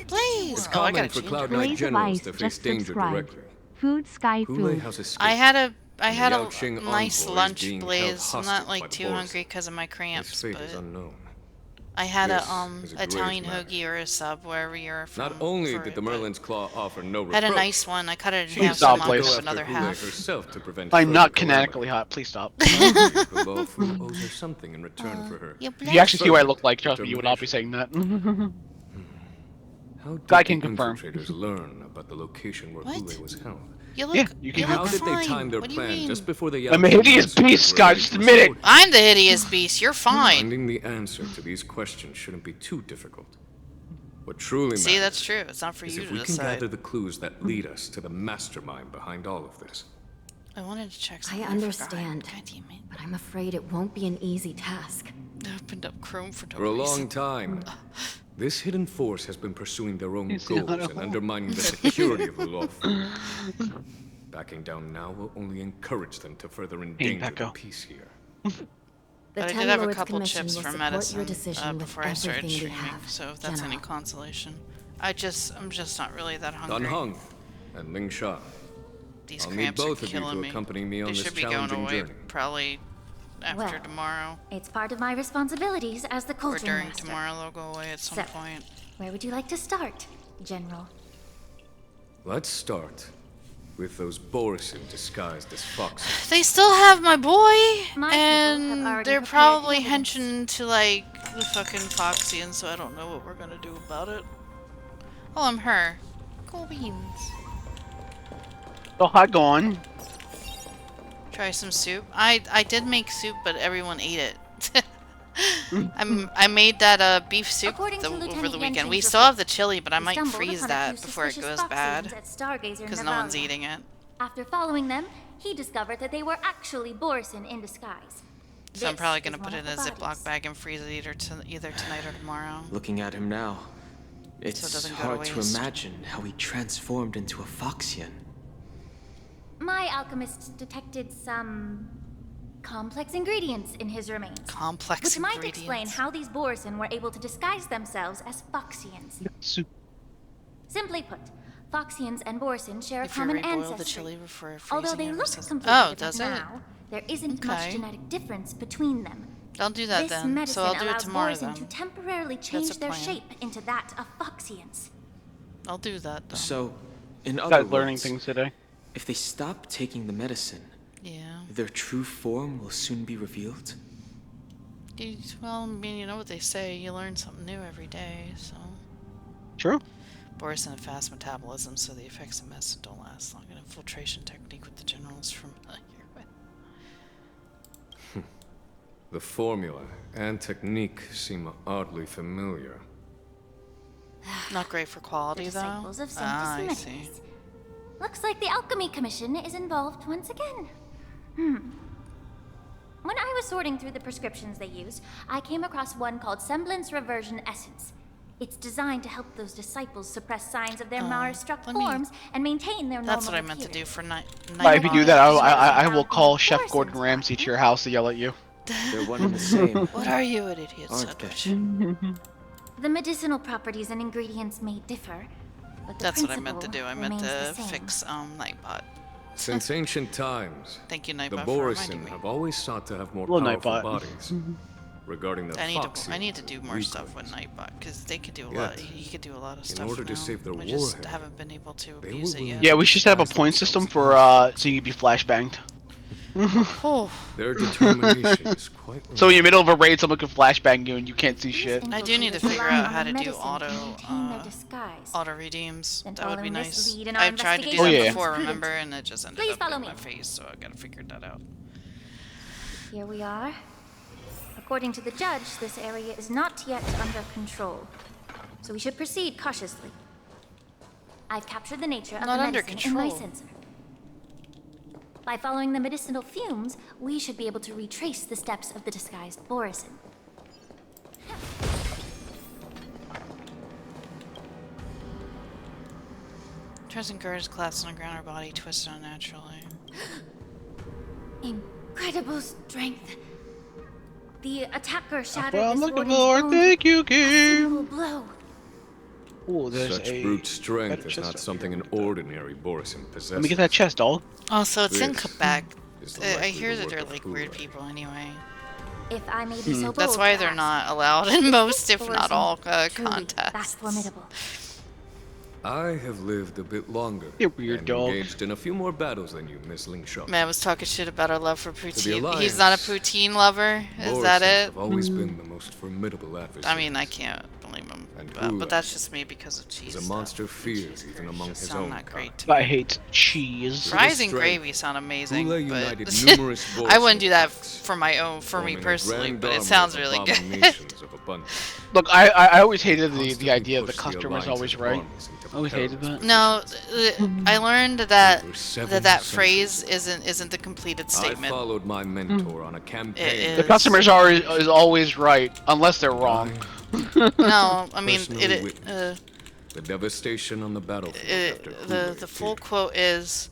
Please. It's Oh, I common gotta for change Cloud it. Knight Blaze of generals Ice to face just danger subscribed. directly. Food, sky, Hule food. has escaped. I had a and the Yaoqing nice envoy is lunch, being held Blaze. I'm not hostage by like the too Boris. hungry because of my His cramps, fate but is unknown. I had This a is a grave Italian matter. hoagie or a sub wherever you're from. Not only for did it, the but Merlin's Claw offer no reproach, had a nice one. I cut it in Please half, stop, so I'm please. not go up another after Hule half. herself to prevent I'm further not calamity. canonically hot. Please stop. The Lawfu owes her something in return for her. If you actually see what I look like, trust me, you would not be saying that. How did I the can confirm. infiltrators learn about the location where What? Hule was held? You look, Yeah, you can How look did fine. they time their What do you plan mean? just before the I'm a Yaoqing hideous messengers beast, were Scott, ready just to admit it. escort? I'm the hideous beast. You're fine. Finding the answer to these questions shouldn't be too difficult. What truly See, matters that's true. It's not for is you if to we can decide. gather the clues that lead us to the mastermind behind all of this. I wanted to check I something. understand, God damn it. but I'm afraid it won't be an easy task. I opened up Chrome for no For a reason. long time, this hidden force has been pursuing their own He's goals not and alone. undermining the security of the Lawfu. Backing down now will only encourage them to further endanger the Echo. peace here. The But I Ten did have a Lords couple Commission chips will for support medicine your decision with before I started everything we streaming, have, so if that's any General. consolation. I'm just not really that hungry. Dan Heng and Ling Sha. These I'll need cramps both are of you killing to me. accompany me on They this should be going challenging away journey. probably after Well, tomorrow. It's part of my responsibilities as the Or culture during master. tomorrow they'll go away at some So- point. Where would you like to start, General? Let's start with those Borison disguised as foxes. They still have my boy, My people have and already they're prepared probably the evidence. henching to like the fucking Foxian, so I don't know what we're gonna do about it. Oh, I'm her. Cool beans. So how's it going? Try some soup. I did make soup, but everyone ate it. I made that beef soup According to over Lieutenant the weekend. We Jensen's still have report, the chili, but I we might stumbled freeze upon a that few before it suspicious goes bad. Foxians at Stargazer Because no one's Navalia. eating it. After following them, he discovered that they were actually Borison in disguise. So I'm This probably is gonna one put it of in a the Ziploc bodies. bag and freeze it either tonight or tomorrow. Looking at him now, it it's doesn't go to hard to waste. imagine how he transformed into a Foxian. My alchemists detected some complex ingredients in his remains. Complex Which might ingredients. explain how these Borison were able to disguise themselves as Foxians. Soup. Simply put, Foxians and Borison share a If you common reboil the ancestry. chili before Although freezing they it, look says- completely Oh, different does it? now, there isn't Okay. much genetic difference between them. I'll do that This then. medicine So I'll do it allows tomorrow Borison to then. temporarily That's change a their plan. shape into that of Foxians. I'll do that though. So, in You other guys learning words, things today. if they stop taking the medicine, Yeah. their true form will soon be revealed? Well, I mean, you know what they say. You learn something new every day, so. True. Borison have fast metabolism, so the effects of medicine don't last long. An infiltration technique with the generals familiar with. The formula and technique seem oddly familiar. Not great for quality, The though. disciples of Saint Ah, I Ismenides. see. Looks like the Alchemy Commission is involved once again. When I was sorting through the prescriptions they use, I came across one called Semblance Reversion Essence. It's designed to help those disciples suppress signs of their Mara-struck let me- forms and maintain their normal That's what I meant to do appearance. for night. But if you do that, I will call Chef Borison's Gordon Ramsay to your house to yell at you. They're one and the same, What are you, an idiot aren't they? sandwich? The medicinal properties and ingredients may differ, but the That's what I meant to principle do. I meant remains to the same. fix Nightbot. Since ancient times, Thank you, the Nightbot, for reminding Borison me. have always sought to have more Hello, powerful Nightbot. bodies. regarding the Fox I need to do more stuff with Nightbot because they could do a lot. He could do a lot of stuff. In order to now. save their We just warhead, haven't been able to abuse it yet. Yeah, we should set up a point system for so you can be flashbanged. Oh. Their determination is quite. So in the middle of a raid, someone can flashbang you and you can't see shit. I do need to figure out how to do auto redeems. That would be nice. I've tried to do that before, remember, and it just ended up in my face, so I gotta figure that out. Here we are. According to the judge, this area is not yet under control, so we should proceed cautiously. I've captured the nature of the medicine in my sensor. By following the medicinal fumes, we should be able to retrace the steps of the disguised Borison. Tristan Gur's collapsed on the ground, her body twisted unnaturally. Incredible strength. The attacker shattered Well, I'm this looking warden's for. bone Thank you, with a single game. blow. Oh, there's Such a brute strength is not something an ordinary Borison possesses. Let me get that chest, dog. Oh, so it's in This Quebec. is the I hear that likely they're work like of weird Houlet. people anyway. If I may be so bold, That's why they're not allowed in most, if not all, contests. That's formidable. I have lived a bit longer. You're weird, and dog. engaged in a few more battles than you, Miss Lingshaw. Man was talking shit about our love for poutine. Alliance, He's not a poutine lover? Is Borison that it? have always been the most formidable adversary. I mean, I can't blame him. But that's just me because of cheese. Is a monster feared even among his own not great to I me. hate cheese. Fries and gravy sound amazing, Houlet but united numerous I wouldn't do that Borison for my own, for me forming a personally. grand But it army sounds of really good. abominations of abundance. Look, I always hated the Constantly idea of the push the customer's alliance always of right. armies into I always hated perilous that. No, I learned that Over 7 that centuries phrase isn't the completed I statement. followed my mentor on a campaign. The customers is always right, unless they're wrong. No, I mean Personally witnessed the devastation on the battlefield after the full quote is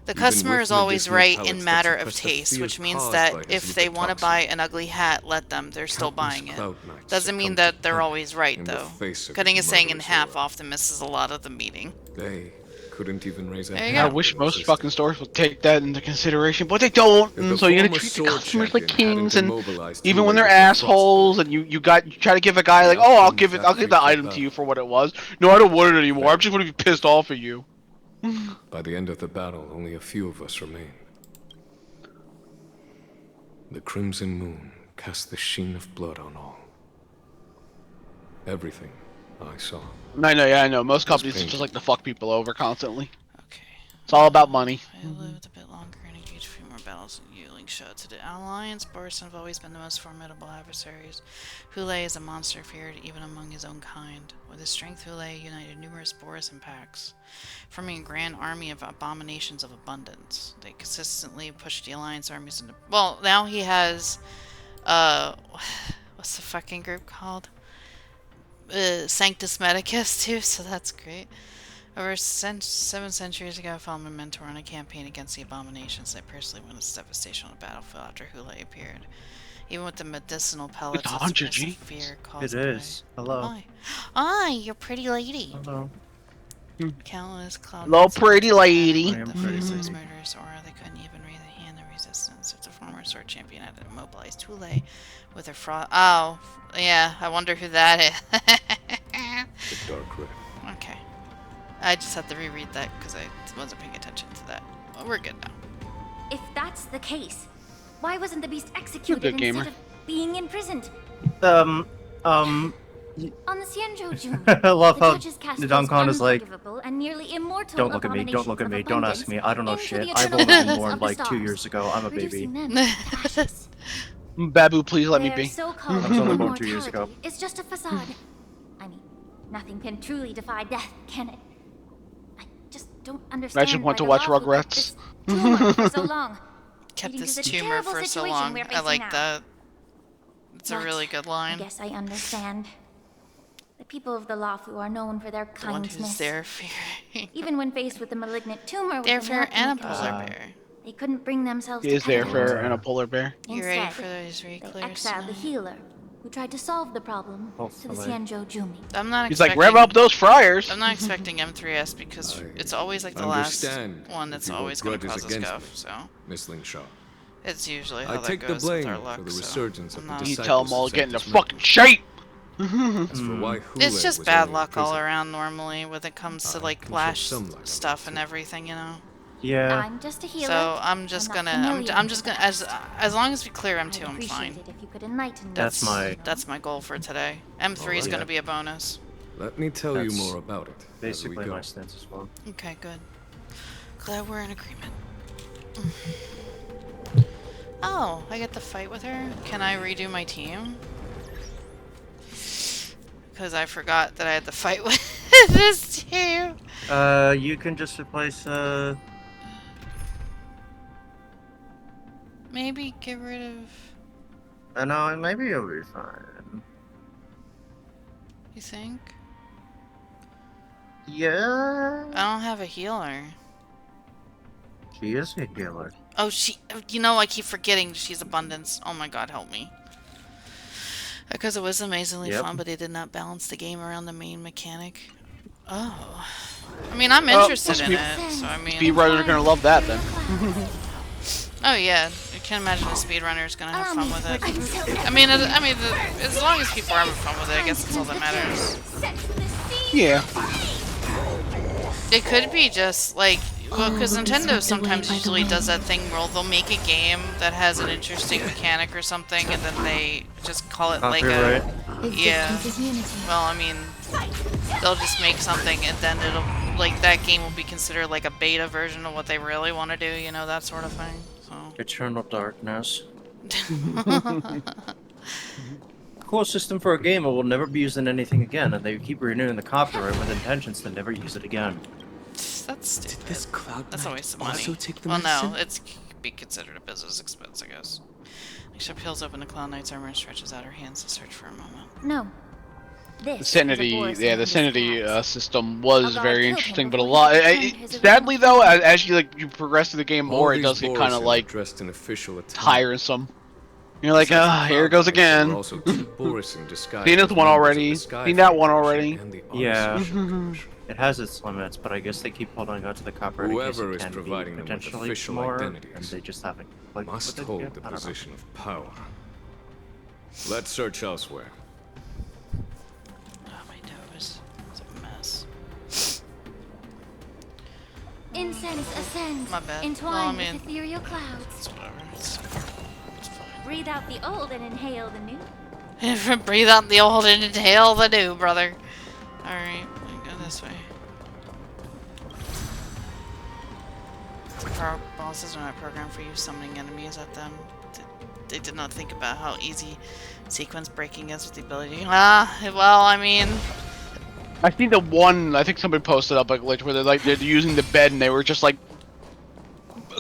the Even customer with is always right medicinal in pellets matter that of suppress the taste, fear which means caused that by his if they want to leukotoxin. buy an ugly hat, let them. They're still Countless buying it. cloud knights Doesn't mean succumbed that to they're panic always right in the though. face of Cutting a his saying in murderous half aura. often misses a lot of the meaning. They couldn't even raise a There you hand. I wish most fucking stores would take that into consideration, but they don't. If the And so you gotta former treat the sword customers like champion hadn't kings, and immobilized even when Houlet they're with the assholes, and you try to give a guy like, oh, I'll give the item to you for what it was. No, I don't want it anymore. I'm just gonna be pissed off at you. By the end of the battle, only a few of us remained. The crimson moon cast the sheen of blood on all. Everything I saw. I know. Most companies just like to fuck people over constantly. It's all about money. I lived a bit longer and engaged a few more battles than you, Lingshaw. To the Alliance, Borison have always been the most formidable adversaries. Houlet is a monster feared even among his own kind. With his strength, Houlet united numerous Borison packs, forming a grand army of abominations of abundance. They consistently pushed the Alliance armies into... Well, now he has... what's the fucking group called? Sanctus Medicus, too, so that's great. Over 7 centuries ago, I found my mentor on a campaign against the abominations. I personally witnessed devastation on the battlefield after Houlet appeared. Even with the medicinal pellets, It's a fear caused It is. Hello. Hi. Hi, you're pretty lady. Hello. Countless cloud. Hello, pretty lady. The Furious murderous aura, they couldn't even raise a hand in resistance. If the former sword champion had immobilized Houlet with her frost. Oh, yeah, I wonder who that is. The dark red. Okay. I just had to reread that because I wasn't paying attention to that. Well, we're good now. If that's the case, why wasn't the beast executed good gamer. instead of being imprisoned? Um. On the Xianzhou June, I love the how judges cast the those Don is like, unforgivable and nearly immortal don't look at me, don't look at me, don't ask me, I don't know into shit. the I've eternal only been darkness born of the like 2 stars, years ago. I'm a baby. reducing them to ashes. Babu, please let me Their be. so-called I was only born 2 years ago. immortality is just a facade. I mean, nothing can truly defy death, can it? I just don't understand. I just want to why the watch law kept Rugrats. this tumor for so long. Kept leading this to the tumor terrible for so situation long. we're I facing like now. that. It's a But really good I line. guess I understand. The people of the Lafu are known for their The one who's kindness. there fearing. Even when faced with a malignant tumor There with for and a alchemy polar condition, bear. they couldn't bring themselves He to is there pay for it. and a polar bear. You ready Instead, for those they reclairs exiled the tonight? healer, who tried to solve the problem to the Hopefully. Xianzhou Jumi. I'm not He's like, expecting... rev up those fryers. I'm not expecting M3S because it's always like the last Understand one that's if you hold always going to grudges cause us against guff, me, so... Miss Lingshaw. It's usually how I that take the goes with blame our luck, for the so resurgence of I'm the not- disciples. You tell them all of get into Sanctus fucking shape! As for why It's Hule just was bad only in luck all prison, around normally when it comes to I like can shed flash some light on stuff that and too. everything, you know. Yeah. I'm just a healer. So I'm just I'm not gonna familiar I'm with just the gonna past. as long as we clear I'd M2, I'm appreciate fine. it if you could enlighten me. That's That's my goal for today. M3 is Alright. gonna be a bonus. Let me tell you That's more about it as we basically go. my stance as well. Okay, good. Glad we're in agreement. Oh, I get to fight with her? Can I redo my team? Because I forgot that I had to fight with this team. You can just replace, Maybe get rid of... no, maybe you'll be fine. You think? Yeah. I don't have a healer. She is a healer. Oh, you know, I keep forgetting she's abundance. Oh my god, help me. Because it was amazingly fun, but they did not balance the game around the main mechanic. Oh. I mean, I'm interested in it, so I mean... Speedrunners are gonna love that then. Oh yeah, I can't imagine a speedrunner is gonna have fun with it. I mean, as long as people are having fun with it, I guess that's all that matters. Yeah. It could be just like, well, because Nintendo sometimes usually does that thing where they'll make a game that has an interesting mechanic or something, and then they just call it like a... Yeah. Well, I mean, they'll just make something, and then it'll, like, that game will be considered like a beta version of what they really want to do, you know, that sort of thing. So. Eternal Darkness. Cool system for a game that will never be used in anything again, and they keep renewing the copyright with intentions to never use it again. That's stupid. Did this Cloud That's a Knight waste of money. also take the Well, medicine? no, it's be considered a business expense, I guess. Except peels open the Cloud Knight's armor and stretches out her hands to search for a moment. No. The sanity, the sanity system was very interesting, but a lot. Sadly, though, as you you progress through the game more, it does get kind of like dressed in official tiresome. You're like, here it goes again. Also Boris in disguise. Seen this one already. Seen that one already. Yeah. It has its limits, but I guess they keep holding on to the copyright in case Whoever it is can providing be them with potentially official more, identities and they just haven't clicked must with it hold yet. the I don't know. position of power. Let's search elsewhere. Oh, my nose. It's a mess. Incense ascend. My bad. Entwined Well, I mean, with ethereal clouds. it's whatever. It's fine. Breathe out the old and inhale the new. Breathe out the old and inhale the new, brother. Alright, go this way. Our bosses are not programmed for you summoning enemies at them. They did not think about how easy sequence breaking is with the ability. Well, I mean... I've seen the one, I think somebody posted up a glitch where they're using the bed and they were just like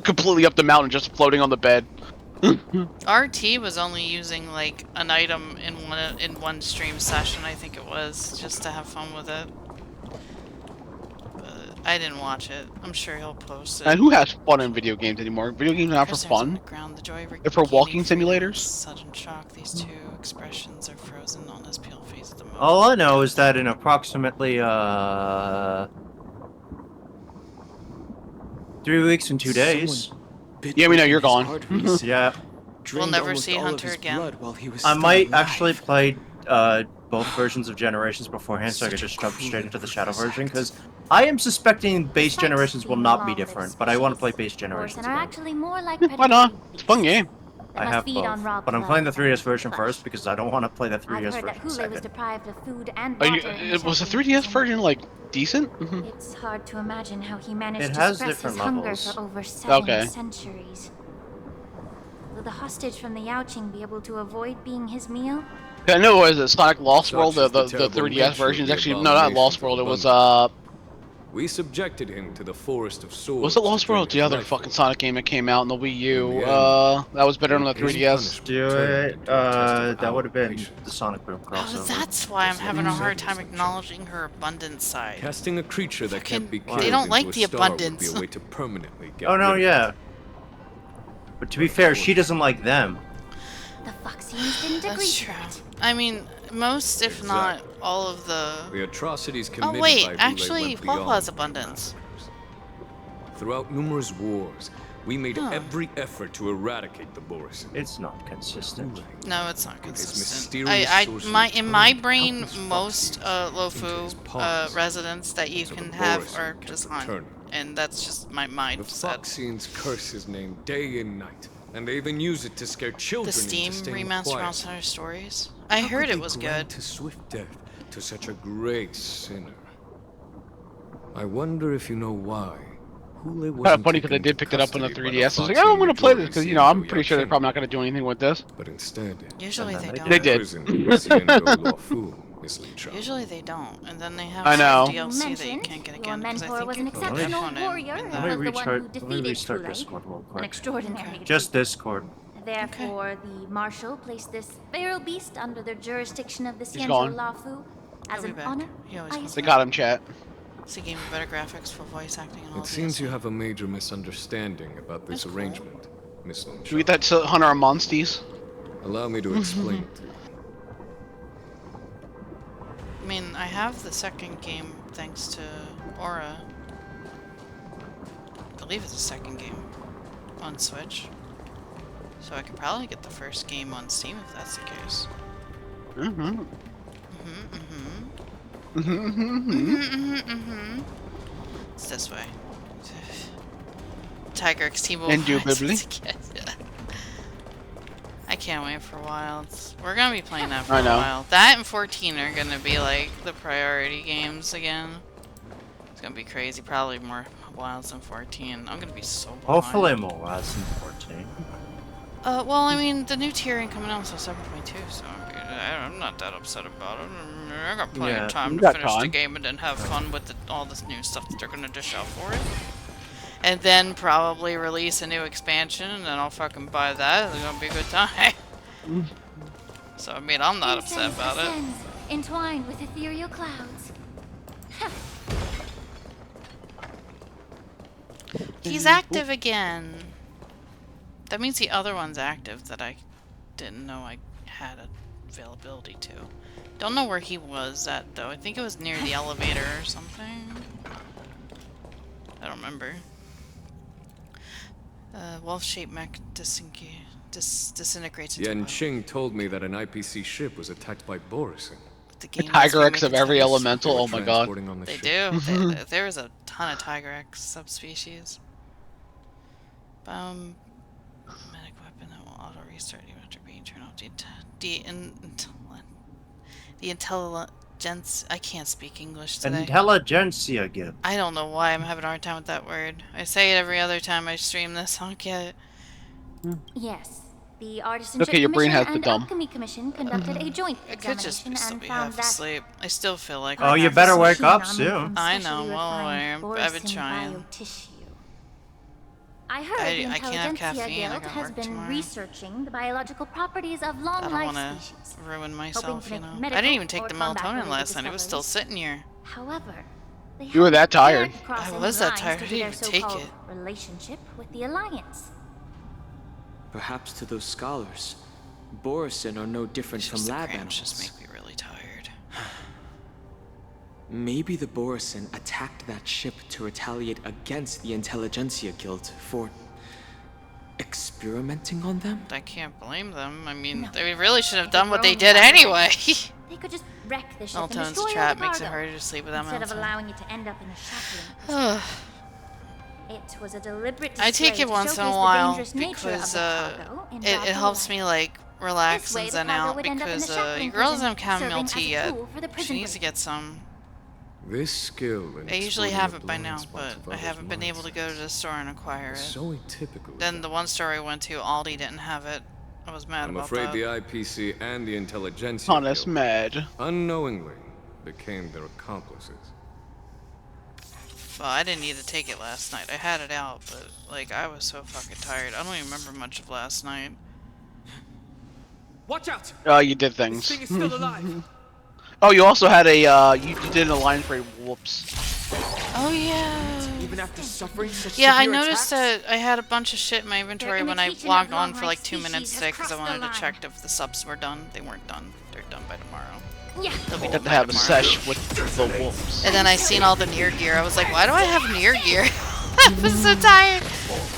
completely up the mountain, just floating on the bed. RT was only using like an item in one stream session, I think it was, just to have fun with it. But I didn't watch it. I'm sure he'll post it. And who has fun in video games anymore? Video games are not for fun. The joy of They're for walking regaining freedom simulators. is sudden shock. These two expressions are frozen on his pale face at the moment. All I know is that in approximately 3 weeks and 2 days. Yeah, we know you're gone. Yeah. We'll never see Hunter again. I might actually play both versions of Generations beforehand, so I could just jump straight into the Shadow version, because I am suspecting base Generations will not be different, but I want to play base Generations Are again. actually more like Why not? It's a fun game. I must have feed both, on raw but I'm blood playing the 3DS version flesh. first because I don't want to play the I've 3DS heard that version Hule was second. deprived of food and Are water. in was the Shadow 3DS version like decent? It's hard to imagine how he managed It to has suppress different his hunger levels. for over 7 Okay. centuries. Will the hostage from the Yaoqing be able to avoid being his meal? I know it was Sonic Lost Such World, is the the terrible 3DS nature version of is the actually no, not Lost abominations World. It of was We subjected him to the forest of swords. was it Lost to World? drain The his other life fucking force. Sonic game that came out on the Wii U. In the end, That was better on the his 3DS. punishment Do turned it. into a test of That our would have been patience. the Sonic Boom crossover. Oh, that's why I'm having a hard time Seconds. acknowledging her abundant side. Casting a creature that can't be Fucking- killed they don't into like a the star would be abundance. a way to permanently get Oh no, rid of yeah. But to be fair, she doesn't like them. The Foxians didn't agree That's to true. it. I mean, most, if not Exactly. all of the... The atrocities Oh committed wait, by Hule actually, went Paul beyond has the abundance. parameters. Throughout numerous wars, We made every effort to eradicate the Boris. It's not consistent. No, it's not consistent. In In my brain, most Lofu residents that you can have are just hunt, and that's just my The mindset. Foxians curse his name day and night, and they even use it to scare children The Steam into staying remaster quiet. Outsider Stories. I How heard could it they was grant good. a swift death to such a great sinner. I wonder if you know why. Kind of funny because I did pick it up on the 3DS. I was like, oh, I'm going to play this because, you know, I'm pretty sure they're probably not going to do anything with this. But instead, Usually they don't. They did. Usually they don't, and then they have I know. DLC that you can't get again. Your Because I mentor think was you an can exceptional have fun warrior in and that. Let me was the one who defeated restart Tulay, Discord real an quick. extraordinary Just Discord. Therefore, the Marshal placed this feral beast under the jurisdiction of the He's Cienzo gone. Lafu as He'll an be back. honor. He always I comes They back. got him, chat. It's a game with better graphics for voice acting and all It seems DLC. you have a major misunderstanding about this arrangement, Miss Should we get that Hunter on Monsties? Allow me to explain it to you. I mean, I have the second game thanks to Aura. I believe it's the second game on Switch. So I could probably get the first game on Steam if that's the case. It's this way. Tiger X Team Indubitably. I can't wait for Wilds. We're gonna be playing that for I a know. while. That and 14 are gonna be like the priority games again. It's gonna be crazy. Probably more Wilds than 14. I'm gonna be so behind. Hopefully more Wilds than 14. Well, I mean, the new tiering coming out is 7.2, so I'm not that upset about it. I got plenty of time to finish the game and then have fun with all this new stuff that they're gonna dish out for it. And then probably release a new expansion, and then I'll fucking buy that. It's gonna be a good time. So, I mean, I'm not upset about it. Entwined with ethereal clouds. He's active again. That means the other one's active that I didn't know I had availability to. Don't know where he was at, though. I think it was near the elevator or something. I don't remember. Wolf-shaped mech disintegrates into Yan Qing told me that an IPC ship was attacked by Borisin. the game. Tiger X of every elemental. Oh my god. They do. There's a ton of Tiger X subspecies. Medic weapon that will auto restart even after being turned off. The intelligence. I can't speak English today. Intelligentsia gift. I don't know why I'm having a hard time with that word. I say it every other time I stream this. I don't get it. Yes. The Artisanship Okay, your brain Commission has the and dumb. Alchemy Commission conducted a joint I could just examination still and be found half that asleep. I still feel like Oh, I'm you half better asleep. wake up Specially soon. I specially know. Well, refined I've been Borsin trying. biotissue. I heard I the can't have Intelligentsia caffeine, I Guild got has work been tomorrow. researching the biological properties of I long don't life want species. to ruin hoping myself, to you make know. I medical didn't even take or the combat melatonin related last night. It was still discoveries. sitting here. However, they You were that tired. haven't crossed I any was that lines tired. due I to didn't their even take so-called it. relationship with the Alliance. Perhaps to those scholars, Borisin are no different from lab Grams just animals. make me really tired. Maybe the Borisin attacked that ship to retaliate against the Intelligentsia Guild for experimenting on them? I can't blame them. I mean, No. they really should have If done it what were they only did that anyway. They could just wreck the ship and Melatonin's destroy a trap. all the Makes it cargo, harder to sleep without instead of melatonin. allowing it to end up in a shackling. It was a deliberate I take display it to once in a showcase the while dangerous nature of because the cargo in it Valhalla. helps me like relax This way, and the zen cargo out would end up in because the shackling your girl doesn't prison, have chamomile serving as tea a yet. tool for the She prison needs to break. get some. This skill in I usually exploring have the it by blind now, spots but of I others' haven't been able to go to mindsets the store and acquire is it. so atypical of Then them. the one store I went to, Aldi didn't have it. I was mad I'm about afraid that. the IPC and the Intelligentsia Honest Guild mad. unknowingly became their accomplices. Well, I didn't need to take it last night. I had it out, but like I was so fucking tired. I don't even remember much of last night. Watch out! Oh, you did things. This thing is still alive. Oh, you also had a, you did an alliance raid. Whoops. Oh yeah. Even after suffering such Yeah, I severe noticed attacks? that I had a bunch of shit in my inventory when I imitation logged of on for long-life like 2 minutes species today has because I crossed the wanted to line. check if the subs were done. They weren't done. They're done by tomorrow. Yeah. They'll be You done have to by have a tomorrow. sesh with the whoops. And then I seen all the near gear. I was like, why do I have near gear? I was so tired.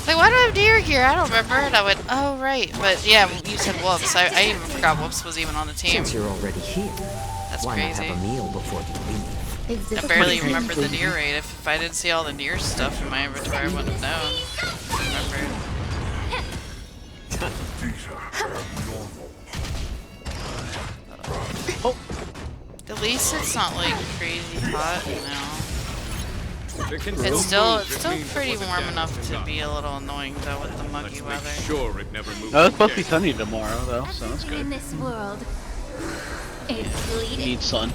Like, why do I have deer here? I don't remember. And I went, oh, right. But yeah, you said Whoops. I even forgot Whoops was even on the team. Since you're already here, That's why crazy. not have a meal before you leave? I barely remember the deer raid. If I didn't see all the deer stuff in my inventory, I wouldn't have known. Remember. Oh. At least it's not like crazy hot, you know. It's still pretty warm enough to be a little annoying though with the muggy weather. Sure, it never moves. Oh, it's supposed to be sunny tomorrow though, so that's good. In this world, it's You bleeding. need sun.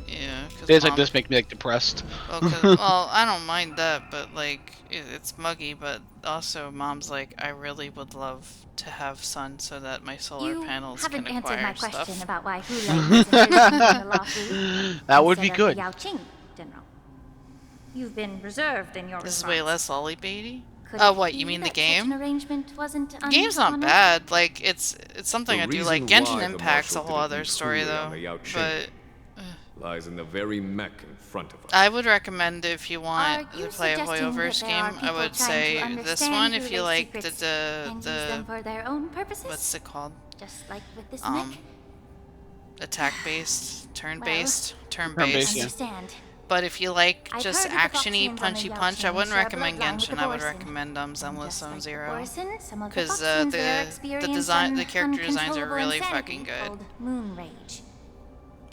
Yeah, Days like this make me like depressed. Well, I don't mind that, but like it's muggy. But also, Mom's like, I really would love to have sun so that my solar panels can haven't acquire answered my stuff. question about why Hula is the Lafu That would be instead of good. the Yaoqing, General. You've been reserved in your This is response. way less lolly-baity. Could Oh, it what, be you mean the that game? such an arrangement wasn't The game's not honored? bad. Like it's something The I do reason like. why Genshin the Impact's a Marshal whole didn't other use story Hula though. on the Yaoqing But lies in the very mech in front of us. I would recommend if you want Are you to play a suggesting Hoyoverse that there are game, I people would trying say to this understand one if you Hula's like secrets the and use them for their own purposes? what's it called? Just like with this mech? Attack-based, turn-based, Turn-based, yeah. Understand. But if you like I've just heard that the actiony, Foxians on the punchy punch, I Yaoqing wouldn't share a recommend bloodline with the Genshin. I would Borson. recommend Zenless Zone Zero. Borson, some of the Because Foxians there the experience design, an the character designs are uncontrollable really insanity fucking good. called Moon Rage.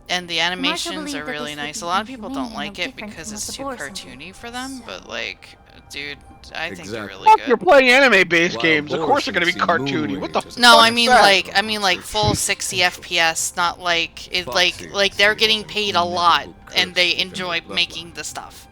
And the animations believed are that really this would nice. be A lot of people don't inhumane like and it different because from it's what too the Borson cartoony for them, but like, dude, I think they're really Fuck, good. you're playing anime-based While games. Of course they're gonna be Borson's in cartoony. Moon What the Rage is fuck? No, is I mean that? like full 60 FPS, not like it's like Foxy they're is getting an paid a lot inevitable and they curse within enjoy the bloodline. making the stuff.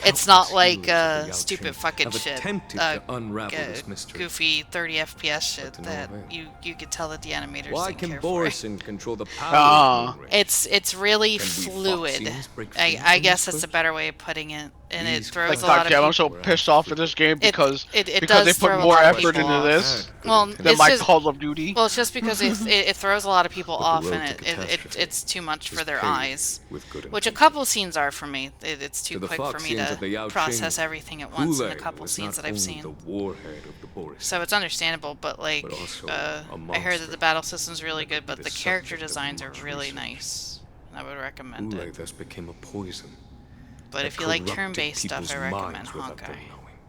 It's not Countless like healers of the Yaoqing stupid fucking have shit, attempted to unravel this mystery. goofy 30 FPS shit to no that avail. you could tell that the animators Why didn't can care for it. Borson control the power Ah. of Moon Rage? It's really Can we fluid. Foxians break I free from guess this that's a curse? better way of putting it, and it These throws Like, a lot God of damn, I'm people. so pissed off for this game because it because they does put throw a more lot of effort people into off. this Well, than it's my just- Call of Duty. Well, it's just because it throws a lot of people But the off, road and to catastrophe it's too much is for their paved eyes. with good Which a intentions. couple scenes are for me. It's too To the quick for me Foxians of the to Yaoqing, process everything at once in a Hule couple was scenes not that I've only seen. the warhead of the Boris. So it's understandable, but like, But also I a heard that the monster battle system's really good, but be the the character subject of designs are much really research. nice. I would recommend Hule it. thus became a poison. But that if you like corrupted turn-based stuff, people's I recommend minds without their Honkai. knowing.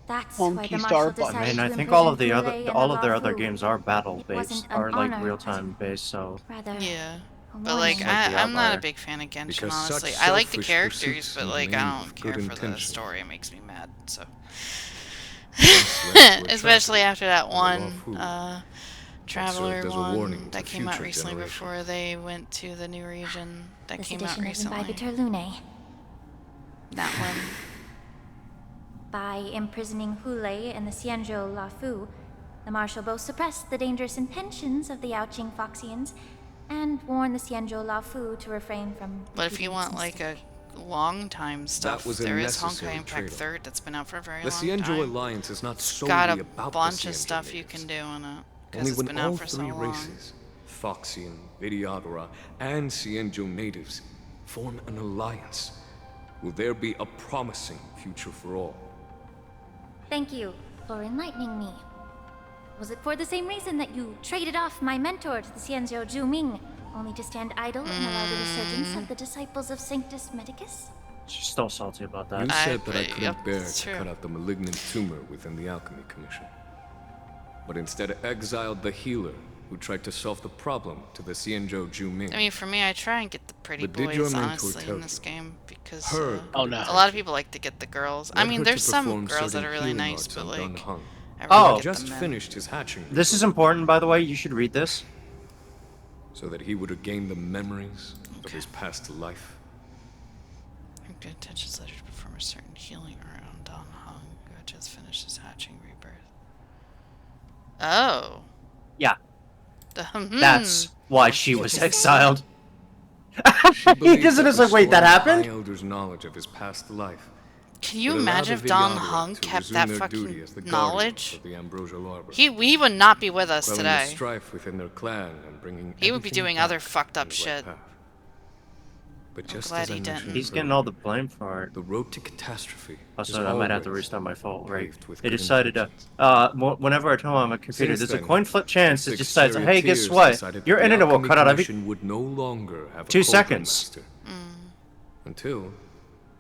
That's Honky why the Star Marshal Button. decided I to think all of the imprison other Hule all and of their other Lafu. games are battle It based, wasn't an are like honor, real time but based. So rather Yeah. a But like, warning. Like the I'm not a Outlier. big fan of Genshin, Because such honestly. I like the selfish characters, pursuits but in the like, name I of don't care good for the intention. story. It makes me mad, so. led to a Especially after that the one, Lafu Traveler served as a warning one to that came out future recently generations. before they went to the new region that This came out edition is recently. Imbibitor Lune. That one. By imprisoning Hule and the Xianzhou Lafu, the Marshal both suppressed the dangerous intentions of the Yaoqing Foxians and warned the Xianzhou Lafu to refrain from. But if you repeating want its like a mistake. long time stuff, was a there is necessary Honkai Impact trade-off. 3rd that's been out for a very The long Xianzhou time. Alliance is not It's solely got a about bunch the of Xianzhou stuff you natives. can do on it because Only it's when been all out for so three long. races, Foxian, Vidyadhara, and Xianzhou natives, form an alliance, will there be a promising future for all. Thank you for enlightening me. Was it for the same reason that you traded off my mentor to the Xianzhou Zhuming, only to stand idle and allow the resurgence of the disciples of Sanctus Medicus? she's still salty about You that. said that I couldn't yep, bear it's to true. cut out the malignant tumor within the Alchemy Commission, but instead exiled the healer who tried to solve the problem to the Xianzhou Zhuming. I mean, for me, I try and get the pretty But did your boys, mentor honestly, tell in this you? game, because Her Oh, no. a lot of people like to get the girls. I Led mean, her there's to some perform girls that certain are really healing nice, arts but on like, Dunhung. I Oh. really get Just the men. finished his hatching This is important, by the way. You should read this. so that he would regain the memories of his past life. Good intentions led her to perform a certain healing around Don Hung, who had just finished his hatching rebirth. Oh. Yeah, Hmm. that's why she was exiled. She He believed doesn't. that It's like, wait, that restoring the happened? High Elder's knowledge of his past life Can you would allow imagine the if Don Vidyadhara Hung to kept resume that their duty fucking as the guardians knowledge? of the Ambrosial Arbor, He would not be with us quelling the today. strife within their clan and bringing He would be everything doing back other fucked up on the right shit. path. But just glad as I he didn't. mentioned He's getting earlier, all the blame for it. the road to catastrophe. Also, is I might have to always restart my fault, right? paved with They good decided to, intentions. whenever I turn on my computer, Since there's a then, coin flip chance the it decides, six hey, guess charioteers what? decided Your that the internet will Alchemy cut out every Commission would no longer have a 2 cauldron seconds. master. Until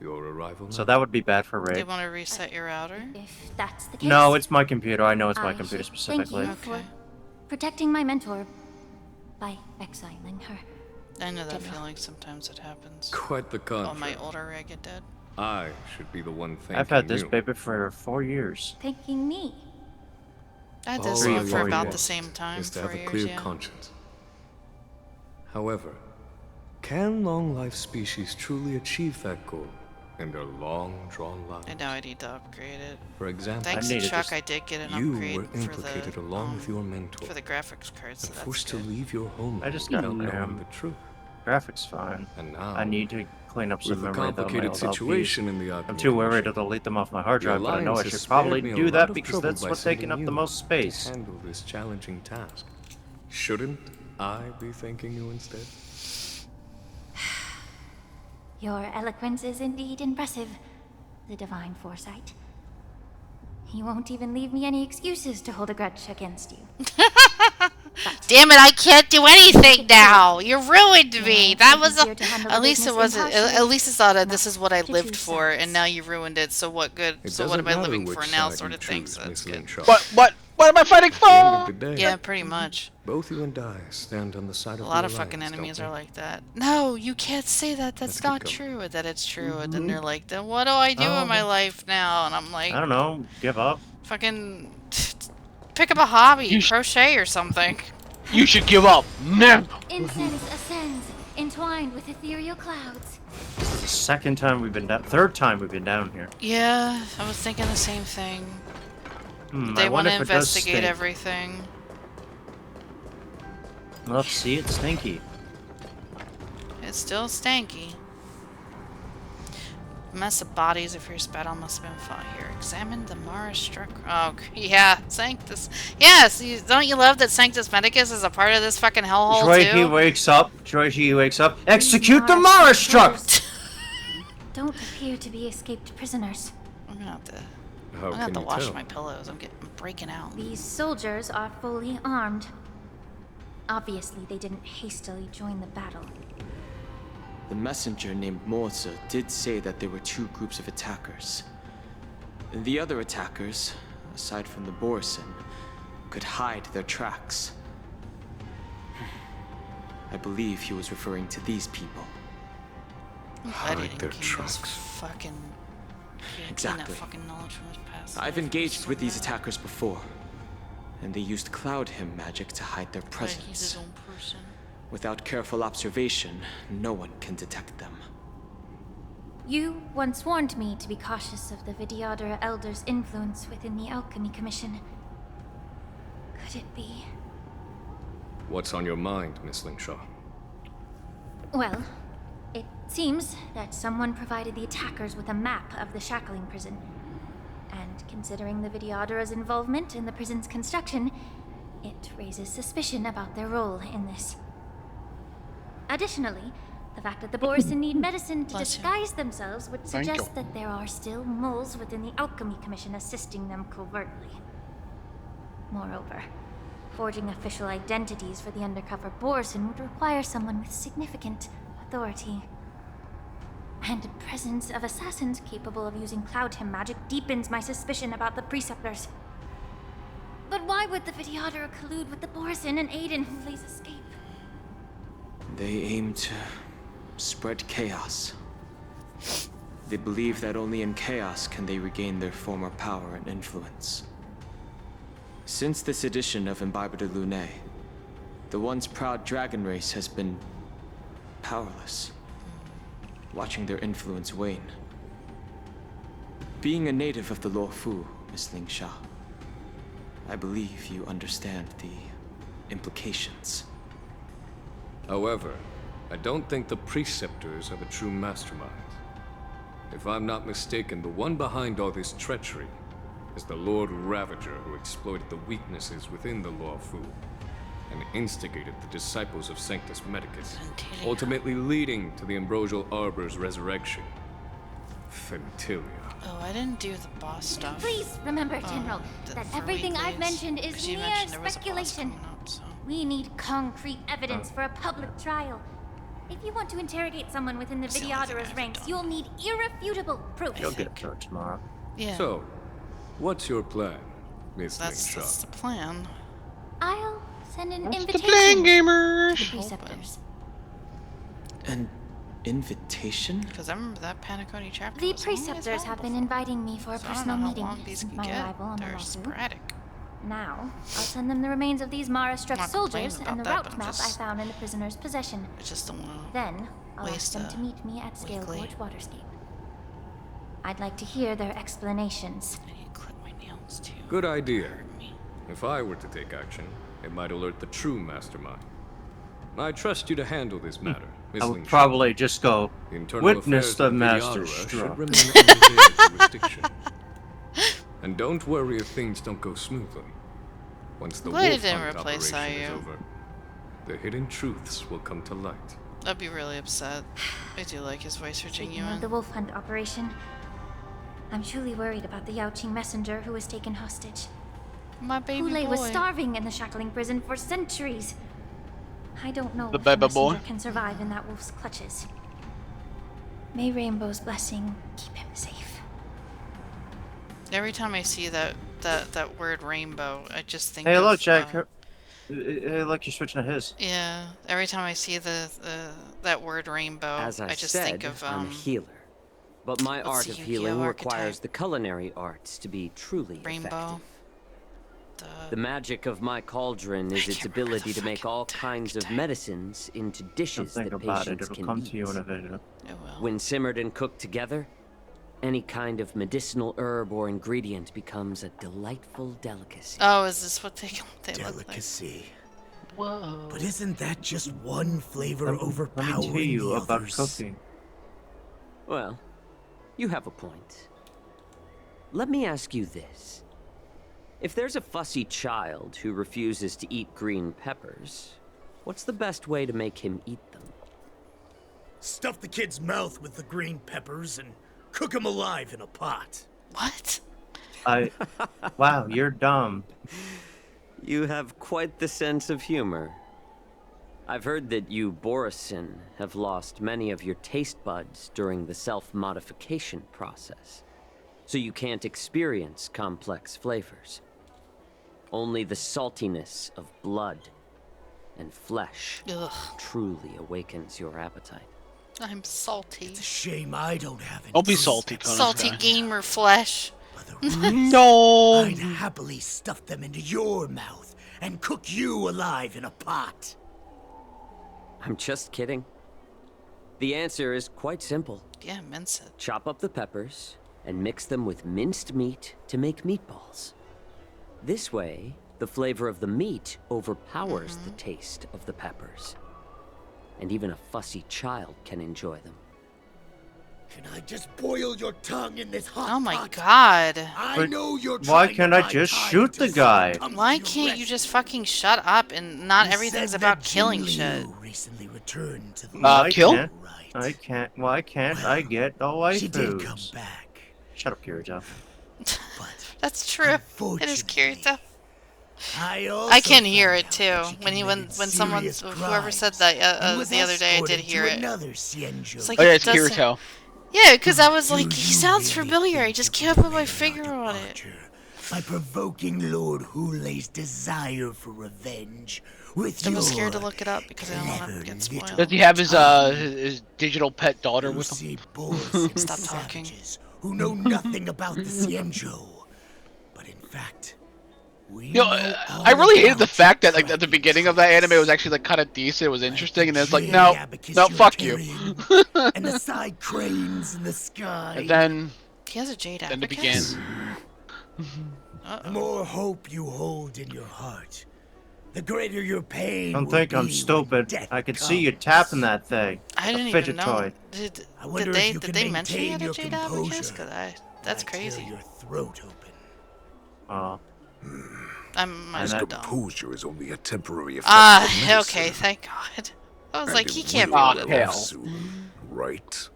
your arrival. So that would be bad for Do you Ray. want to reset your router? If that's the case, No, it's my computer. I know it's my I computer should specifically. Thank you for protecting my mentor by exiling her. I know that General. feeling. Sometimes it happens. Quite the contrary. Oh, my older Ray get dead. I should be the one thanking I've had this you. baby for 4 years. Thanking me. I had this All one I for about the want same time. is to 4 have a years, clear yeah. conscience. However, can long-life species truly achieve that goal in their long-drawn lives? I know I need to upgrade it. For example, Thanks to Chuck, I did get an you upgrade were implicated for the along with your mentor for the graphics cards. So and that's forced to good. leave your home I just got without a knowing the truth. Graphics fine. And now, I need to clean up some with the memory though. My complicated old situation LPs. in the I'm Alchemy too worried to Commission, delete them off my hard the drive, but I know I Alliance should has probably spared me a do lot that of because trouble that's by what's taking sending up the you most space. to handle this challenging task. Shouldn't I be thanking you instead? Your eloquence is indeed impressive, the divine foresight. You won't even leave me any excuses to hold a grudge against you. Damn it! I can't do anything now. You ruined me. That was easier to handle at the least it business wasn't. impartially, At least it's not a this not is what I to lived choose for, and sides. now you ruined it. So what good? It So what am I doesn't matter living which for now? side Sort you of thing. choose, So that's Miss good. Linshaw. What am I fighting At the end for? of the day, Yeah, pretty much. both you and I stand on the side A of lot the of fucking Alliance, enemies don't are we? like that. No, you can't say that. That's Let's not keep true. That it's true. And Mm-hmm. then they're like, then what do I do in my life now? And I'm like, I don't know. Give up. fucking pick up a hobby, crochet or something. You should give up now. Incense ascends, entwined with ethereal clouds. This is the second time we've been down. Third time we've been down here. Yeah, I was thinking the same thing. They I want wonder to if it does investigate stink. everything. Let's see. It's stinky. It's still stanky. Mess of bodies if your battle must have been fought here. Examine the Mara struck. Oh, yeah, Sanctus. Yes, don't you love that Sanctus Medicus is a part of this fucking hellhole Joy, too? he wakes up. Joy, he wakes up. Execute the Mara struck. Don't appear to be escaped prisoners. I'm gonna have to. How I'm gonna have can to you wash tell? my pillows. I'm breaking out. These soldiers are fully armed. Obviously, they didn't hastily join the battle. The messenger named Morza did say that there were 2 groups of attackers. The other attackers, aside from the Borison, could hide their tracks. I believe he was referring to these people. Hide their tracks. Fucking. Exactly. That fucking knowledge from his past. I've engaged with these attackers before, and they used Cloud Hymn magic to hide their But he's his presence. own person. Without careful observation, no one can detect them. You once warned me to be cautious of the Vidyadhara Elder's influence within the Alchemy Commission. Could it be? What's on your mind, Miss Linshaw? Well, it seems that someone provided the attackers with a map of the shackling prison. And considering the Vidyadhara's involvement in the prison's construction, it raises suspicion about their role in this. Additionally, the fact that the Borison need medicine to Bless you. disguise themselves would Thank you. suggest that there are still moles within the Alchemy Commission assisting them covertly. Moreover, forging official identities for the undercover Borison would require someone with significant authority. And the presence of assassins capable of using Cloud Hymn magic deepens my suspicion about the Preceptors. But why would the Vidyadhara collude with the Borison and aid in Houli's escape? They aim to spread chaos. They believe that only in chaos can they regain their former power and influence. Since this edition of Imbibe de Lune, the once proud dragon race has been powerless, watching their influence wane. Being a native of the Luofu, Miss Linshaw, I believe you understand the implications. However, I don't think the Preceptors are the true masterminds. If I'm not mistaken, the one behind all this treachery is the Lord Ravager who exploited the weaknesses within the Luofu. and instigated the disciples of Sanctus Medicus, ultimately leading to the Ambrosial Arbor's resurrection. Fentilia. Oh, I didn't do the boss stuff. Please remember, General, that everything I've mentioned is mere speculation. We need concrete evidence for a public trial. If you want to interrogate someone within the Videodorus ranks, you'll need irrefutable proof. You'll get it tomorrow. Yeah. So, what's your plan, Miss That's the plan. I'll send an What's the invitation plan, gamers? to the preceptors. An invitation? Because I remember that Panaconi chapter. The was long as preceptors hell have been before. inviting me for a So I don't personal know how meeting long these since can my get. arrival on the They're Lawfu. sporadic. Now, I'll send them the remains of these Mara-struck Not soldiers complaining and the about that, route but I'm map I just- found in the prisoner's possession. I just don't want to. Then, I'll ask waste them a to meet me at Scale weekly. Gorge Waterscape. I'd like to hear their explanations. I need to clip my nails too. Good idea. If I were to take action, it might alert the true mastermind. I trust you to handle this matter, Miss I would Lingshaw. probably just go The internal witness affairs the of master Videodora should stroke. remain under their jurisdiction. And don't worry if things don't go smoothly. Once the Glad it wolf didn't hunt replace operation is IU. over, the hidden truths will come to light. I'd be really upset. I do like his voice for Speaking Jingyuan. of the wolf hunt operation, I'm truly worried about the Yaoqing messenger who was taken hostage. My baby Hule boy. was starving in the shackling prison for centuries. I don't know The if a baby messenger boy? can survive in that wolf's clutches. May Rainbow's blessing keep him safe. Every time I see that word rainbow, I just think Hey, of, look, Jack. Hey, look, you're switching to his. yeah, every time I see that word rainbow, As I just said, think of I'm a healer. But my what's art the of Yu-Gi-Oh healing archetype? requires the culinary arts to be truly rainbow. effective. The magic of my cauldron is its ability to make all kinds of medicines into Don't dishes think that about it. patients It'll can come eat. to you in a vision. When simmered and cooked together, any kind of medicinal herb or ingredient becomes a delightful delicacy. Oh, is this what they look like? Delicacy. Whoa. But isn't that just one flavor Let me overpowering tell you the about others? cooking. Well, you have a point. Let me ask you this. If there's a fussy child who refuses to eat green peppers, what's the best way to make him eat them? Stuff the kid's mouth with the green peppers and cook him alive in a pot. What? Wow, you're dumb. You have quite the sense of humor. I've heard that you, Borisin, have lost many of your taste buds during the self-modification process, so you can't experience complex flavors. Only the saltiness of blood and flesh truly awakens your appetite. I'm salty. It's a shame I don't have any. Don't be salty, Conan. Salty gamer flesh. No. I'd happily stuff them into your mouth and cook you alive in a pot. I'm just kidding. The answer is quite simple. Yeah, mince it. Chop up the peppers and mix them with minced meat to make meatballs. This way, the flavor of the meat overpowers the taste of the peppers. And even a fussy child can enjoy them. Can I just boil your tongue in this hot Oh my pot? god. I know you're Why trying can't to I buy just time shoot to the guy? Why can't you just fucking shut up and not You everything's said about that killing Jin shit? Liu recently returned to the Kill? I can't. Why can't I get the waifus? She did come back. Shut up, Kirito. That's true. It is Kirito. I I can hear it too. When someone, whoever said that the other day, I did hear it. It's like Oh yeah, it it's doesn't- Kirito. Yeah, because I was like, he sounds familiar. I just can't put my finger on it. By provoking Lord Hule's desire for revenge with I your was scared to look it up because I don't want to get spoiled. Does he have his digital pet daughter with him? Stop talking. who know nothing about the Xianzhou. But in fact, we You know, I really hated the fact that like at the beginning of that anime it was actually like kind of decent, it was interesting, and then it's like no, fuck you. and the side cranes in the sky. And then he has a jade then it began. The more hope you hold in your heart, the greater your pain. Don't will think I'm be when stupid. death I could see you tapping that thing. I didn't a fidget even know. toy. Did wonder if you they can mention he maintain had a your jade abacus? composure Cause that's crazy. Your throat open. Oh. I'm And dumb. Composure is only a temporary effect. of medicine, Okay, thank God. I was and like, it he can't be will one of wear off those. soon, right?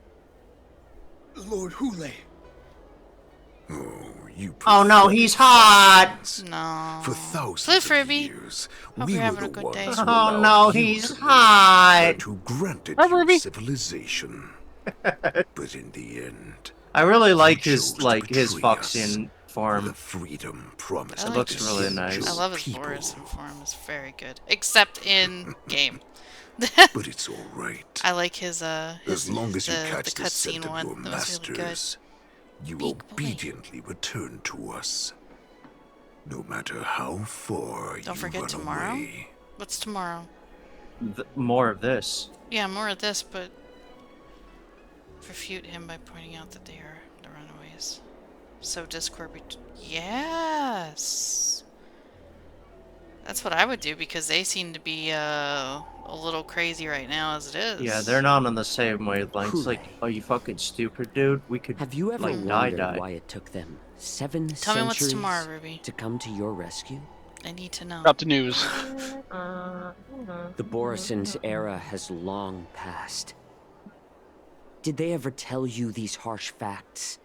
Lord Hule. Oh, you. Oh no, he's hot. No. For thousands Floof, of Ruby. years, Hope we you're were having the a good ones day. who Oh allowed no, you he's to live hot. and who granted Hi, you Ruby. civilization. But in the end, I really like you his chose to his betray us Foxian for form. the freedom promised. I It like looks his- really nice. I love his people. Boris form. It's very good. Except in game. But it's all right. I like his As long as you the catch the cutscene scent of your one. That was really good. masters, you obediently return to us. No matter how far Don't you forget run tomorrow. away. What's tomorrow? More of this. Yeah, more of this, but refute him by pointing out that they are the runaways. So Discord yes. That's what I would do because they seem to be a little crazy right now as it is. Yeah, they're not on the same wavelengths. Like, oh, you fucking stupid dude. We could Have you ever like wondered die. why it took them 7 Tell me what's centuries tomorrow, Ruby. to come to your rescue? I need to know. Got the news. The Borison's era has long passed. Did they ever tell you these harsh facts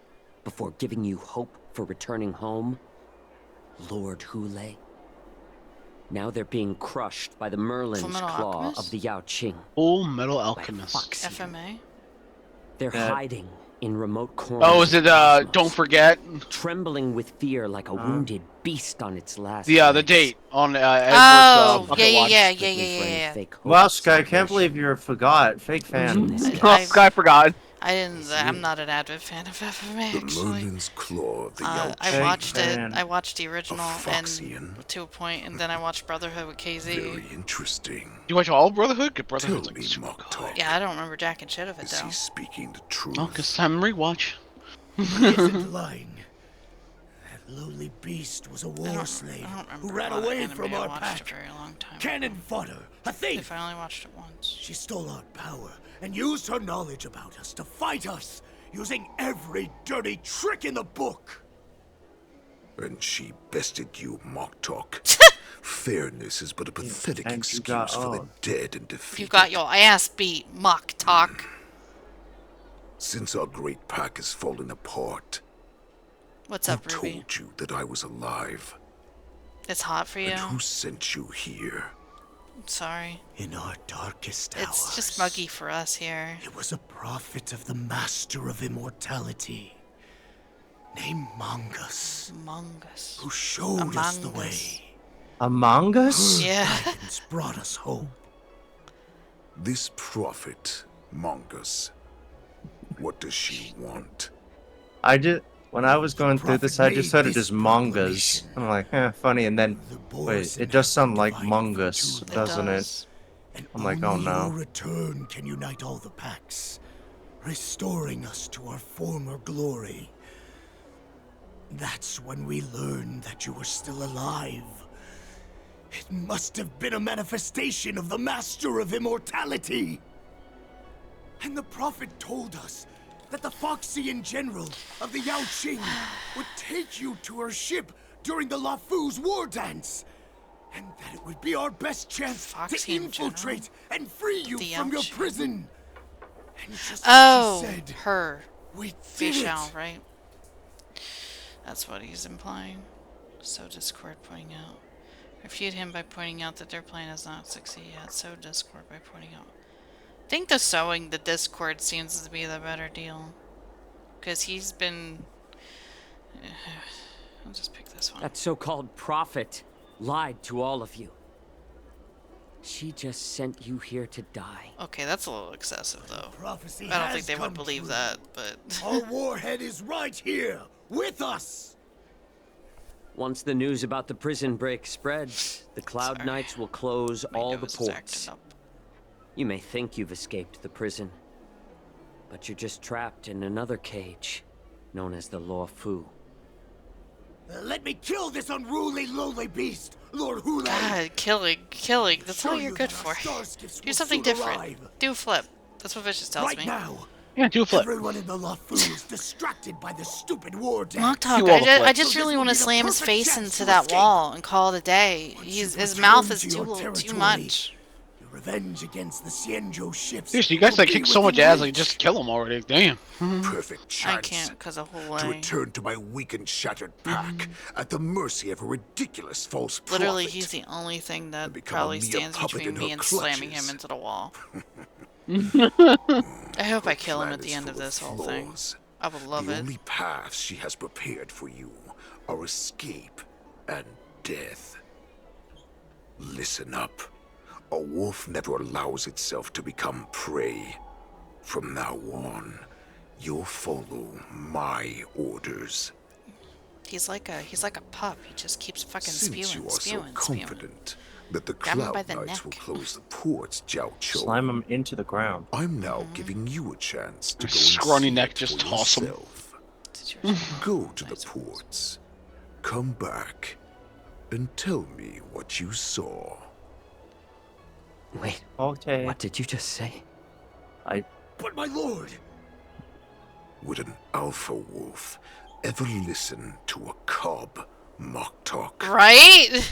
before giving you hope for returning home? Lord Hule? Now they're being crushed by the Merlin's Fullmetal claw Alchemist? of the Yao Qing. Full Metal Alchemist. FMA? They're hiding in remote corners. Oh, is it of the Don't cosmos, Forget? trembling with fear like a wounded beast on its last The legs. date on Oh, Edward's yeah. Wow, Sky, I can't believe you forgot. Fake fan. Sky forgot. I didn't. I'm not an avid fan of FMA The actually. Merlin's claw of the Yao I Qing. watched it. fan. I watched the original and Foxian. to a point, and then I watched Brotherhood with KZ. Very interesting. You watch all Brotherhood? Good Tell Brotherhood's like me, super Mock good. Talk. Yeah, I don't remember jack and shit of it Is though. he speaking the truth? Oh, cause time rewatch. He isn't lying. That lowly beast was a war slave who ran away from our pack. Cannon fodder, a thief. I only watched it once. She stole our power and used her knowledge about us to fight us, using every dirty trick in the book. And she bested you, Mock Talk. Fairness is but a pathetic And you excuse got for the all. dead and defeated. You got your ass beat, Mock Talk. Since our great pack has fallen apart, What's who up, Ruby? told you that I was alive? It's hot for you. And who sent you here? Sorry. In our darkest hours, It's just muggy for us here. it was a prophet of the Master of Immortality, named Mongus, Mongus. who showed us the way. Among Us? Her Yeah. guidance brought us hope. This prophet, Mongus. What does she want? When I was going through this, I just heard it as mangas. I'm like, funny, and then, wait, it does sound like mungus, doesn't it? I'm like, oh Only your no. return can unite all the packs, restoring us to our former glory. That's when we learned that you were still alive. It must have been a manifestation of the Master of Immortality. And the prophet told us that the Foxian general of the Yao Qing would take you to her ship during the Lafu's war dance. And that it would be our best chance to Foxian infiltrate and free you The from your Yao Qing. prison. And just Oh, as she said, her. we did Fischl, it. right? That's what he's implying. So Discord pointing out. Refute him by pointing out that their plan has not succeeded yet. So Discord by pointing out. I think the sewing the Discord seems to be the better deal. Because he's been... I'll just pick this one. That so-called prophet lied to all of you. She just sent you here to die. Okay, that's a little excessive, though. Prophecy I don't has think they would come believe true. that, but... Our warhead is right here, with us. Once the news about the prison break spreads, the Cloud Knights will close all the ports. You may think you've escaped the prison, but you're just trapped in another cage, known as the Law Fu. Let me kill this unruly, lowly beast, Lord Hule. God, killing. That's all you're good for. Do something different. Do a flip. That's what Vicious tells Right me. now, Yeah, do a flip. Everyone in the LaFu is distracted by the stupid war dance. Mock Talk, Do all the I flips. just really want to slam his face into that escape. wall and call it a day. His mouth is too much. Your revenge against the Xianzhou ships. Seriously, you guys will like be kick so much within ass, like reach. just kill him already. Damn. Perfect chance I can't because of to Hule. return to my weak and shattered pack at the mercy of a ridiculous false prophet. Literally, he's the only thing that become a probably mere stands puppet between in me her and slamming him clutches. into the wall. I hope I kill him at the end of this whole thing. I would love The it. only paths she has prepared for you are escape and death. Listen up. A wolf never allows itself to become prey. From now on, you'll follow my orders. He's like a pup. He just keeps fucking Since you are spewing. so confident that the Grab him by Cloud the Knights will neck. close the ports, Jiao Chou. Slam him into the ground. I'm now giving you a chance to go and Scrawny see neck, it just for toss him. yourself. Go to the ports, come back, and tell me what you saw. Wait, Okay. what did you just say? But my lord! Would an alpha wolf ever listen to a cub, Mock Talk? Right?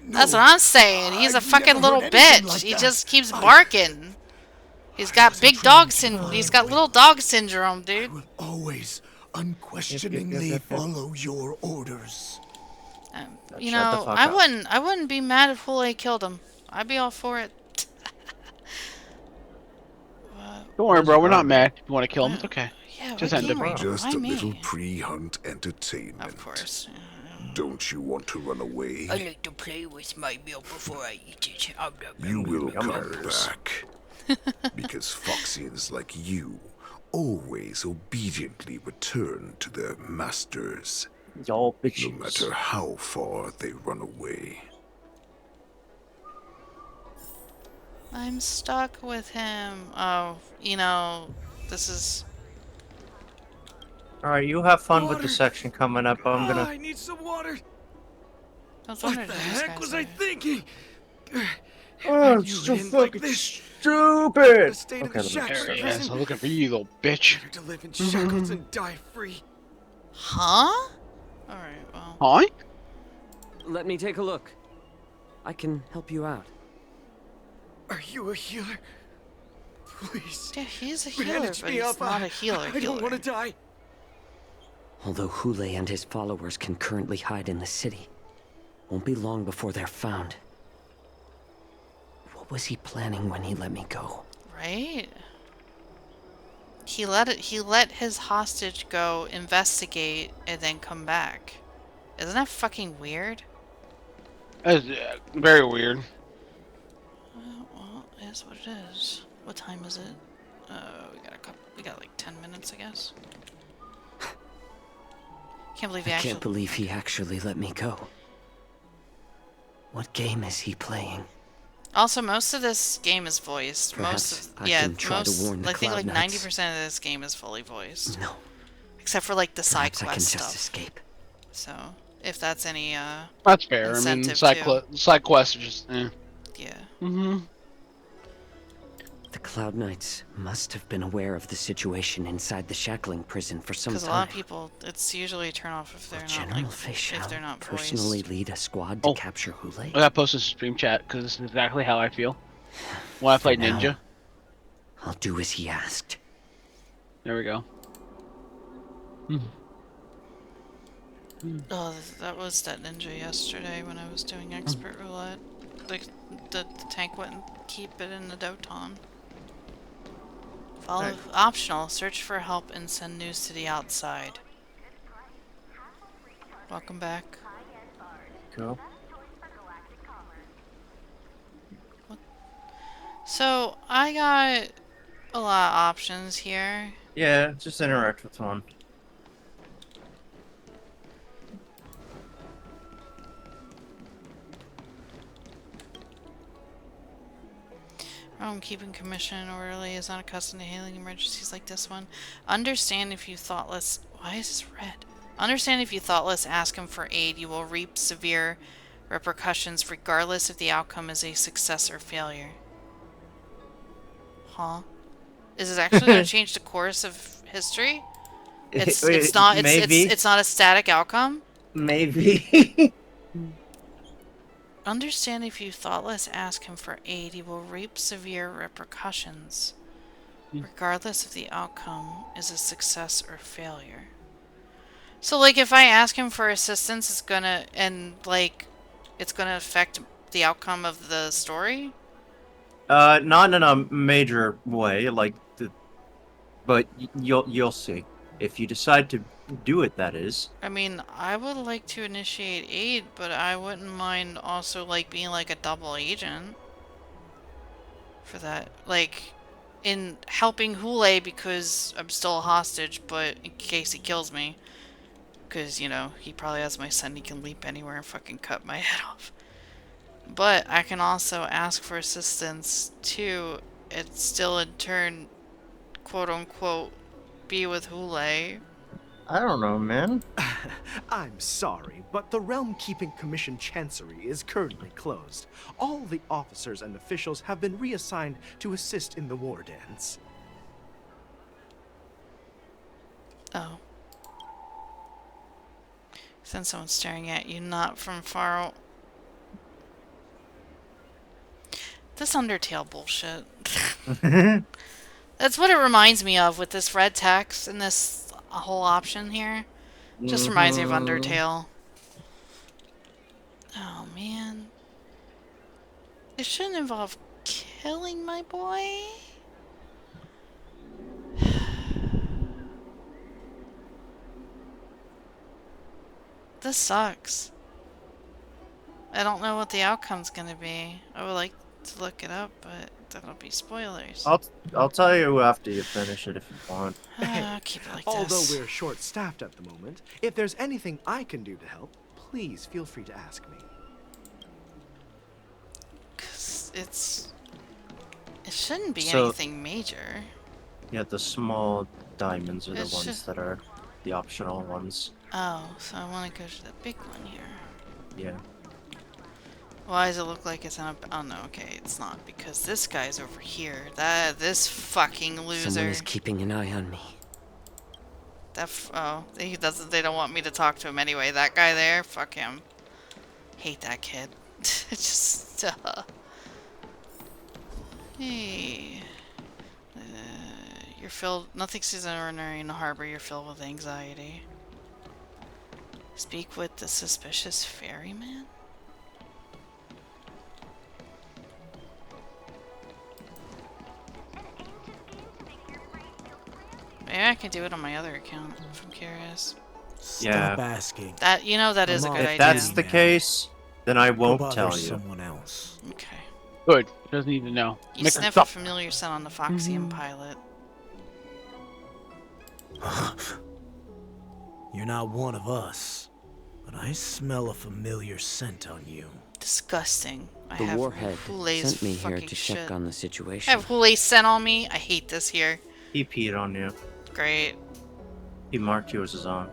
That's what I'm saying. He's a I've fucking never little heard anything bitch. like He that. just keeps barking. He's got big dog syndrome. He's got little dog syndrome, dude. Always unquestioningly follow your orders. You Shut the know, fuck I up. wouldn't be mad if Hule killed him. I'd be all for it. Don't worry, bro. We're not mad. If you want to kill him, it's okay. Yeah, Just what end game him. are you? Just Why a me? little pre-hunt entertainment. Of course. Don't you want to run away? I like to play with my meal before I eat it. You will come back. Because Foxians like you always obediently return to their masters. Y'all No bitches. matter how far they run away. I'm stuck with him. Oh, you know, this is... Alright, you have fun with the section coming up. I'm gonna... I need some water. I was What wondering the if these heck guys was are- I thinking? Oh, You it's so didn't like fucking this. stupid! The state of Okay, the shackles There he is. prison. I'm looking for you, little bitch. Better to live in shackles and die free. Huh? Alright, well... Hi? Let me take a look. I can help you out. Are you a healer? Please. Yeah, he's a healer, bandage but me he's up. not a healer. I don't want to die. Although Hule and his followers can currently hide in the city, won't be long before they're found. What was he planning when he let me go? Right? He let his hostage go investigate and then come back. Isn't that fucking weird? That's very weird. Well, it is what it is. What time is it? We got like 10 minutes, I guess. Can't believe he I actually... can't believe he actually let me go. What game is he playing? Also, most of this game is voiced. Perhaps I yeah, can try to warn the I think like Cloud Knights. 90% of this game is fully voiced. No. Except for like the side Perhaps I can quest just stuff. escape. So, if that's any That's fair. I mean, incentive side quests are just, Yeah. Mm-hmm. The Cloud Knights must have been aware of the situation inside the shackling prison for some Because time. a lot of people, it's usually a turn off if they're not General like, Feixiao if they're not personally voiced. lead a squad to capture Hule. I got posted to stream chat because this is exactly how I feel when I play now, Ninja. I'll do as he asked. There we go. Oh, that was that ninja yesterday when I was doing expert roulette. The tank wouldn't keep it in the Doton. Follow optional. Search for help and send news to the outside. Welcome back. Cool. So I got a lot of options here. Yeah, just interact with one. Keeping commission orderly is not accustomed to handling emergencies like this one. Understand if you thoughtless... Why is this red? Understand if you thoughtless ask him for aid, you will reap severe repercussions regardless if the outcome is a success or failure. Huh? Is it actually going to change the course of history? It's not. Maybe. It's not a static outcome. Maybe. Understand if you thoughtless ask him for aid, he will reap severe repercussions, regardless if the outcome is a success or failure. So, like, if I ask him for assistance, it's gonna affect the outcome of the story? Not in a major way, but you'll see. If you decide to do it, that is. I mean, I would like to initiate aid, but I wouldn't mind also, like, being like a double agent for that. Like, in helping Hule because I'm still a hostage, but in case he kills me. Because, you know, he probably has my son, he can leap anywhere and fucking cut my head off. But I can also ask for assistance too, and still in turn, quote unquote, be with Hule. I don't know, man. I'm sorry, but the Realm Keeping Commission Chancery is currently closed. All the officers and officials have been reassigned to assist in the war dance. Oh. Since someone's staring at you, not from far. This Undertale bullshit. That's what it reminds me of with this red text and this whole option here. Just reminds me of Undertale. Oh man. It shouldn't involve killing my boy. This sucks. I don't know what the outcome's gonna be. I would like to look it up, but that'll be spoilers. I'll tell you after you finish it if you want. Keep it like Although this. we're short-staffed at the moment, if there's anything I can do to help, please feel free to ask me. 'Cause it shouldn't be anything major. Yeah, the small diamonds are the It's ones just- that are the optional ones. Oh, so I want to go to the big one here. Yeah. Why does it look like it's on a... Oh no, okay, it's not, because this guy's over here. This fucking loser. Someone is keeping an eye on me. They don't want me to talk to him anyway. That guy there, fuck him. Hate that kid. Just, Hey. You're filled... Nothing seems ordinary in the harbor. You're filled with anxiety. Speak with the suspicious ferryman? Maybe I can do it on my other account, if I'm curious. Stop asking. That is a good idea. If that's the case, then I won't Go tell bother you. someone else. Okay. Good. Doesn't need to know. You Make sniff her a familiar scent on the Foxian pilot. You're not one of us, but I smell a familiar scent on you. Disgusting. The have warhead Hule's sent me here fucking to shit. check on the I situation. have Hule scent on me. I hate this here. He peed on you. Great. He marked you as his own.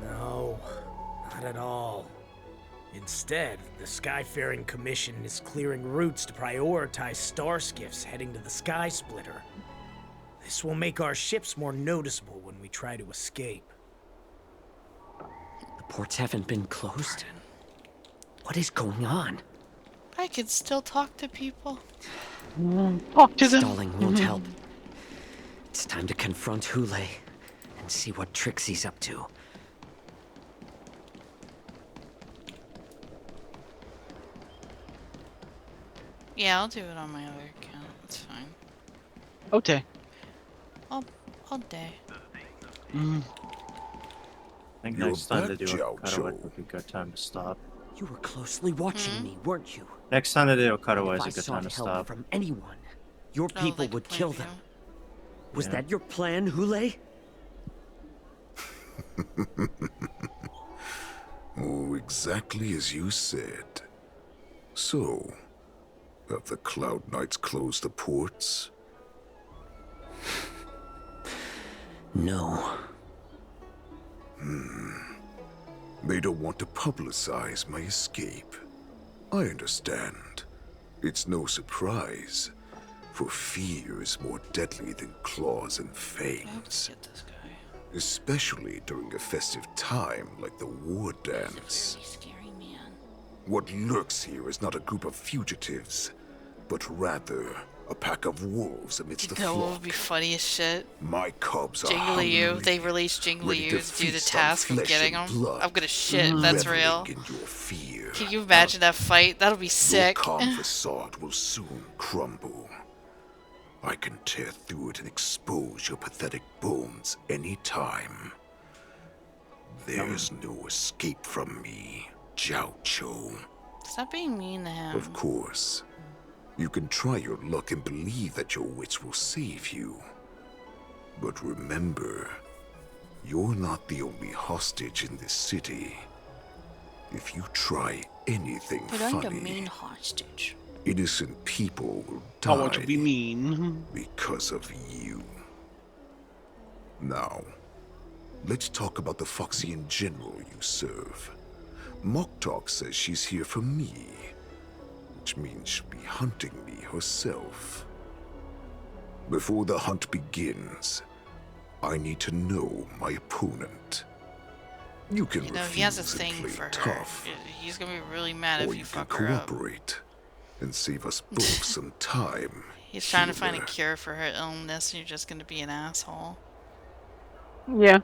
No, not at all. Instead, the Skyfaring Commission is clearing routes to prioritize star skiffs heading to the Sky Splitter. This will make our ships more noticeable when we try to escape. The ports haven't been closed. What is going on? I can still talk to people. Talk to them. Stalling won't help. It's time to confront Hule and see what tricks he's up to. Yeah, I'll do it on my other account. That's fine. Okay. All day. I think You're next time back, they do a Jiao cutaway Zhou. would be a good time to stop. You were closely watching me, weren't you? Next time they do a cutaway If is I a good sought time to help stop. from anyone, your people would kill them. Was Yeah. that your plan, Hule? Oh, exactly as you said. So, have the Cloud Knights closed the ports? No. They don't want to publicize my escape. I understand. It's no surprise. For fear is more deadly than claws and fangs. Especially during a festive time like the war dance. What lurks here is not a group of fugitives, but rather a pack of wolves amidst the You know what flock. would be funny as shit? My cubs are Jingly You. hungry, They released Jingly ready You to to do the feast on task of flesh getting and them. blood, I'm gonna shit if that's real. reveling in your fear. Can you imagine that fight? That'll be sick. Your calm facade will soon crumble. I can tear through it and expose your pathetic bones anytime. There's no escape from me, Jiao Cho. Stop being mean to him. Of course, you can try your luck and believe that your wits will save you. But remember, you're not the only hostage in this city. If you try anything But I'm the funny, mean hostage. innocent people will die. I want to be mean. Because of you. Now, let's talk about the Foxian general you serve. Moktok says she's here for me, which means she'll be hunting me herself. Before the hunt begins, I need to know my opponent. You can You know, he has a refuse and thing play for her. tough, He's gonna be really mad or if you you can fuck her up. cooperate and save us both some time. He's trying to find a healer. cure for her illness, and you're just gonna be an asshole. Yeah.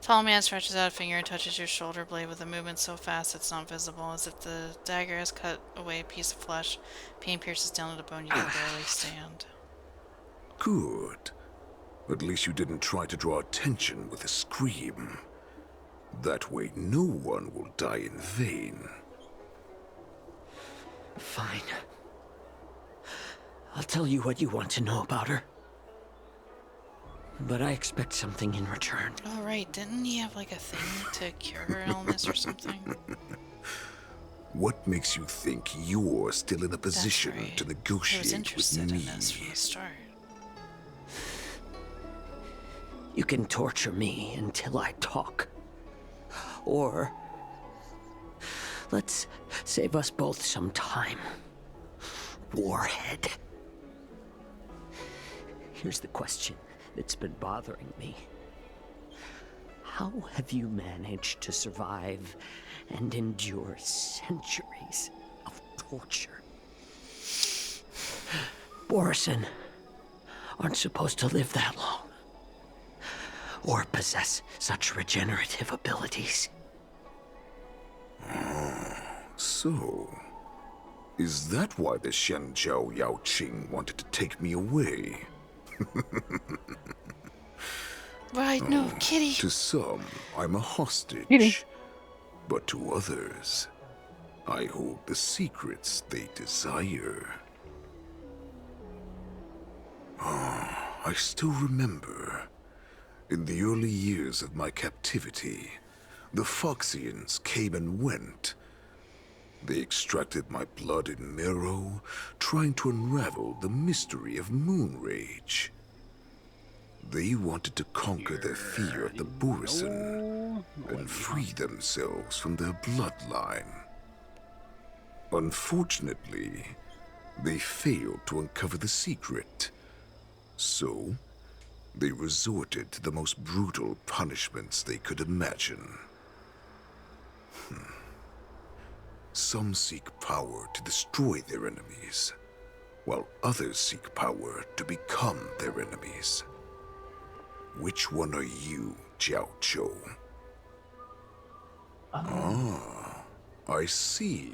Tall man stretches out a finger and touches your shoulder blade with a movement so fast it's not visible, as if the dagger has cut away a piece of flesh. Pain pierces down to the bone, you can barely stand. Good. At least you didn't try to draw attention with a scream. That way no one will die in vain. Fine. I'll tell you what you want to know about her. But I expect something in return. Oh right, didn't he have like a thing to cure her illness or something? What makes you think you're still in a position to I was negotiate interested with me? in this from the start. You can torture me until I talk. Or let's save us both some time. Warhead. Here's the question that's been bothering me. How have you managed to survive and endure centuries of torture? Borison aren't supposed to live that long. Or possess such regenerative abilities. So, is that why the Shenjiao Yao Qing wanted to take me away? Right, no, kitty. To some, I'm a hostage. Kitty. But to others, I hold the secrets they desire. I still remember. In the early years of my captivity, the Foxians came and went. They extracted my blood and marrow, trying to unravel the mystery of moon rage. They wanted to conquer their fear of the Borison and free themselves from their bloodline. Unfortunately, they failed to uncover the secret. So, they resorted to the most brutal punishments they could imagine. Some seek power to destroy their enemies, while others seek power to become their enemies. Which one are you, Jiao Cho? Ah, I see.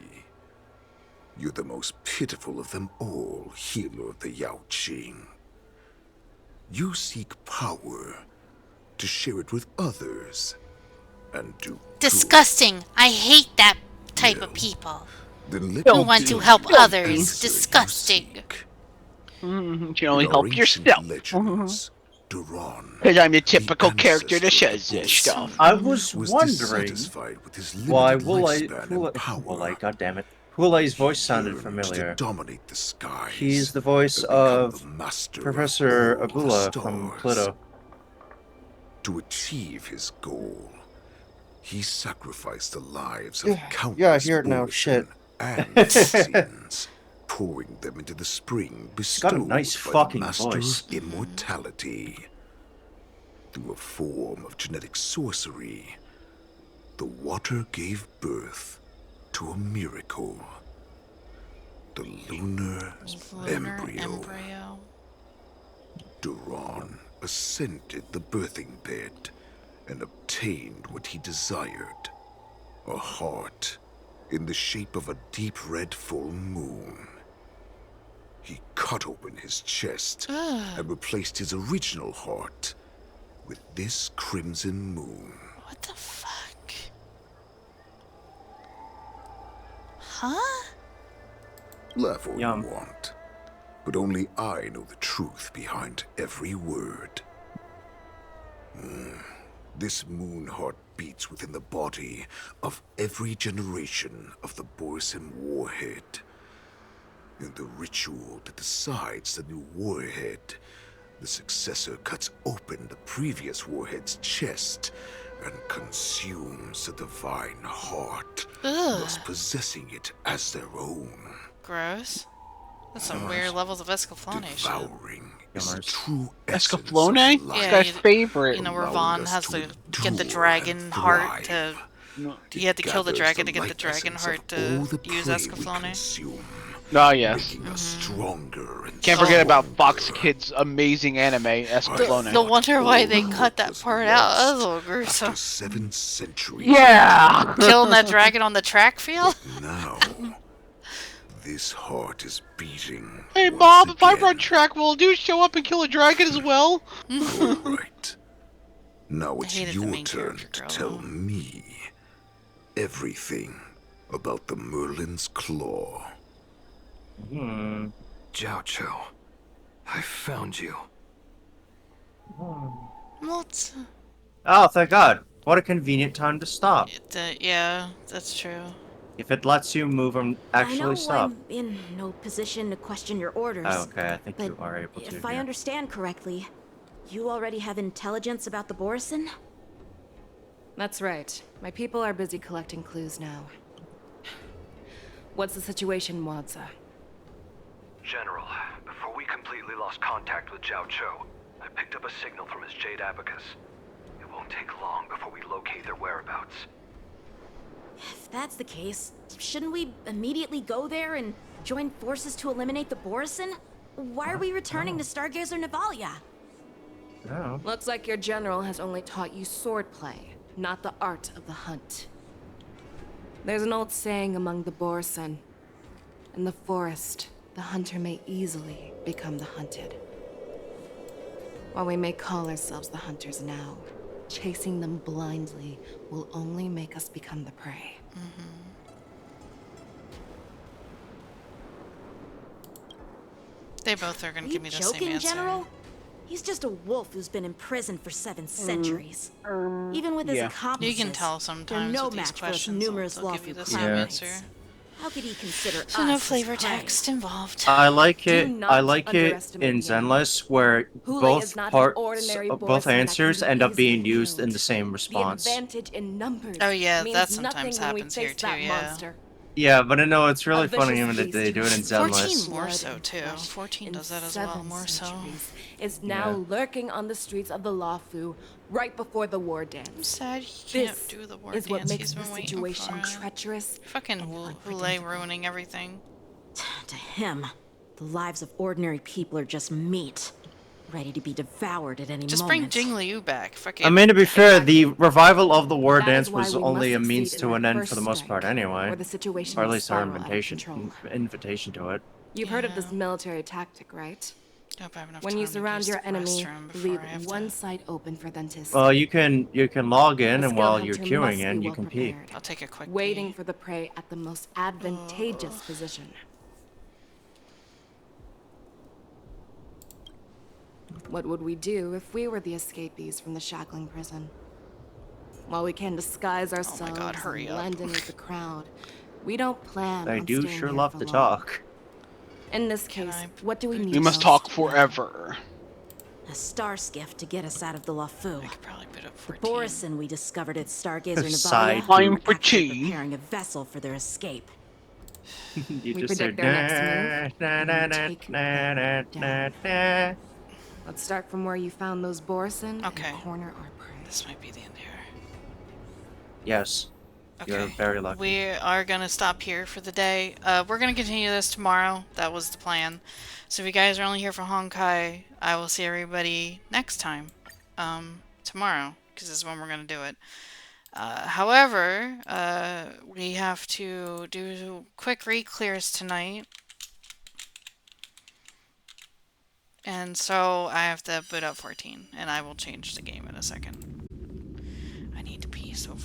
You're the most pitiful of them all, healer of the Yao Qing. You seek power to share it with others and do Disgusting. I hate that type of people. Then let Who me want tell to help you the others. answer you Disgusting. seek. You can only In help our yourself. ancient legends, Duran, Because I'm the typical character that says this stuff. I was wondering dissatisfied with his why limited lifespan and power. Wulai, goddammit. Wulai's voice sounded yearned familiar. To dominate the skies. He's the voice and become of the master Professor of all the Abula from stars. Pluto. To achieve his goal, he sacrificed the lives of Yeah, countless yeah, I hear it now. Borison Shit. and Foxians, pouring them into the spring She's got a bestowed nice by the fucking Master voice. of Immortality. Through a form of genetic sorcery, the water gave birth to a miracle. The lunar embryo. Duran ascended the birthing bed and obtained what he desired. A heart in the shape of a deep red full moon. He cut open his chest and replaced his original heart with this crimson moon. What the fuck? Huh? Laugh all you want, but only I know the truth behind every word. This moon heart beats within the body of every generation of the Borisin warhead. In the ritual that decides the new warhead, the successor cuts open the previous warhead's chest and consumes the divine heart, thus possessing it as their own. Gross. That's some weird levels of escaflowne. Devouring is the true Escaflowne? This guy's favorite. You know where Vaughn has to get the dragon heart to... You have to kill the dragon to get the dragon heart to use escaflowne. Oh, yes. Stronger and Can't forget about Fox Kids' amazing anime, Escaflowne. No wonder why they cut that part out. That was a little gruesome. 7 centuries. Yeah! Killing that dragon on the track field? Now, this heart is beating. Hey, Bob, if I run track, will you show up and kill a dragon as well? Alright. Now it's your turn to tell me everything about the Merlin's Claw. Jiao Cho, I found you. What? Oh, thank God. What a convenient time to stop. Yeah, that's true. If it lets you move and actually stop. I'm in no position to question your orders. Oh, okay, I think you are able to. If I understand correctly, you already have intelligence about the Borisin? That's right. My people are busy collecting clues now. What's the situation, Wadza? General, before we completely lost contact with Jiao Cho, I picked up a signal from his Jade Abacus. It won't take long before we locate their whereabouts. If that's the case, shouldn't we immediately go there and join forces to eliminate the Borisin? Why are we returning to Stargazer Navalia? No. Looks like your general has only taught you swordplay, not the art of the hunt. There's an old saying among the Borisin. In the forest, the hunter may easily become the hunted. While we may call ourselves the hunters now, chasing them blindly will only make us become the prey. They both are gonna give me the same joking, answer. General? He's just a wolf who's been in prison for 7 centuries. Even with his accomplices, You can tell they're sometimes no with these match for us questions. numerous They'll give you lawful the same criminals. answer. How could he consider us So no his flavor prey? text involved. I like Do it. not I like it underestimate in me. Zenless where Hule is both not an parts, ordinary both Borisin that answers can be end up being easily used in killed. the same The response. advantage in numbers Oh yeah, means that nothing sometimes when we happens here face too, that yeah. monster. Yeah, but I know it's really A funny vicious when they beast do it in whose 14 Zenless. more blood so and too. flesh 14 in does that as well, 7 more so. centuries is now Yeah. lurking on the streets of the Lawfu right before the war dance. I'm sad he can't This do the war is what dance. makes He's the been waiting situation for it. treacherous. Fucking Hule ruining everything. To him, the lives of ordinary people are just meat, ready to be devoured at any Just moment. bring Jing Liu back. Fucking. I mean, to be fair, the revival of the war That is dance why was we only a must means succeed to in an our end first for the most part strike, anyway. or the situation Or at will least our spiral out of control. invitation to it. You've heard of this military tactic, right? Hope I have enough When time you to surround use your the enemy, restroom before leave I have one to- side open for them to escape. Well, you can log in, A and skilled while you're hunter queuing must in, be you well can pee. prepared, I'll take a quick waiting for the prey at the most advantageous position. What would we do if we were the escapees from the shackling prison? While we can disguise ourselves hurry and up. blend in with the crowd, we don't plan They on do staying sure here love for to long. talk. In this case, what do we need We must most? talk forever. A star skiff to get us out of the Lawfu. Probably put up The Borisin we discovered at Stargazer Sigh. Navalia Time are for actually tea. preparing a vessel for their escape. You We just predict said their next move, and we take them down. Let's start from where you found those Borson Okay. and corner our prey. This might be the end here. Yes. You're Okay. very lucky. We are going to stop here for the day. We're going to continue this tomorrow. That was the plan. So if you guys are only here for Honkai, I will see everybody next time. Tomorrow, because this is when we're going to do it. However, we have to do quick re-clears tonight. And so I have to boot up 14, and I will change the game in a second. I need to pee so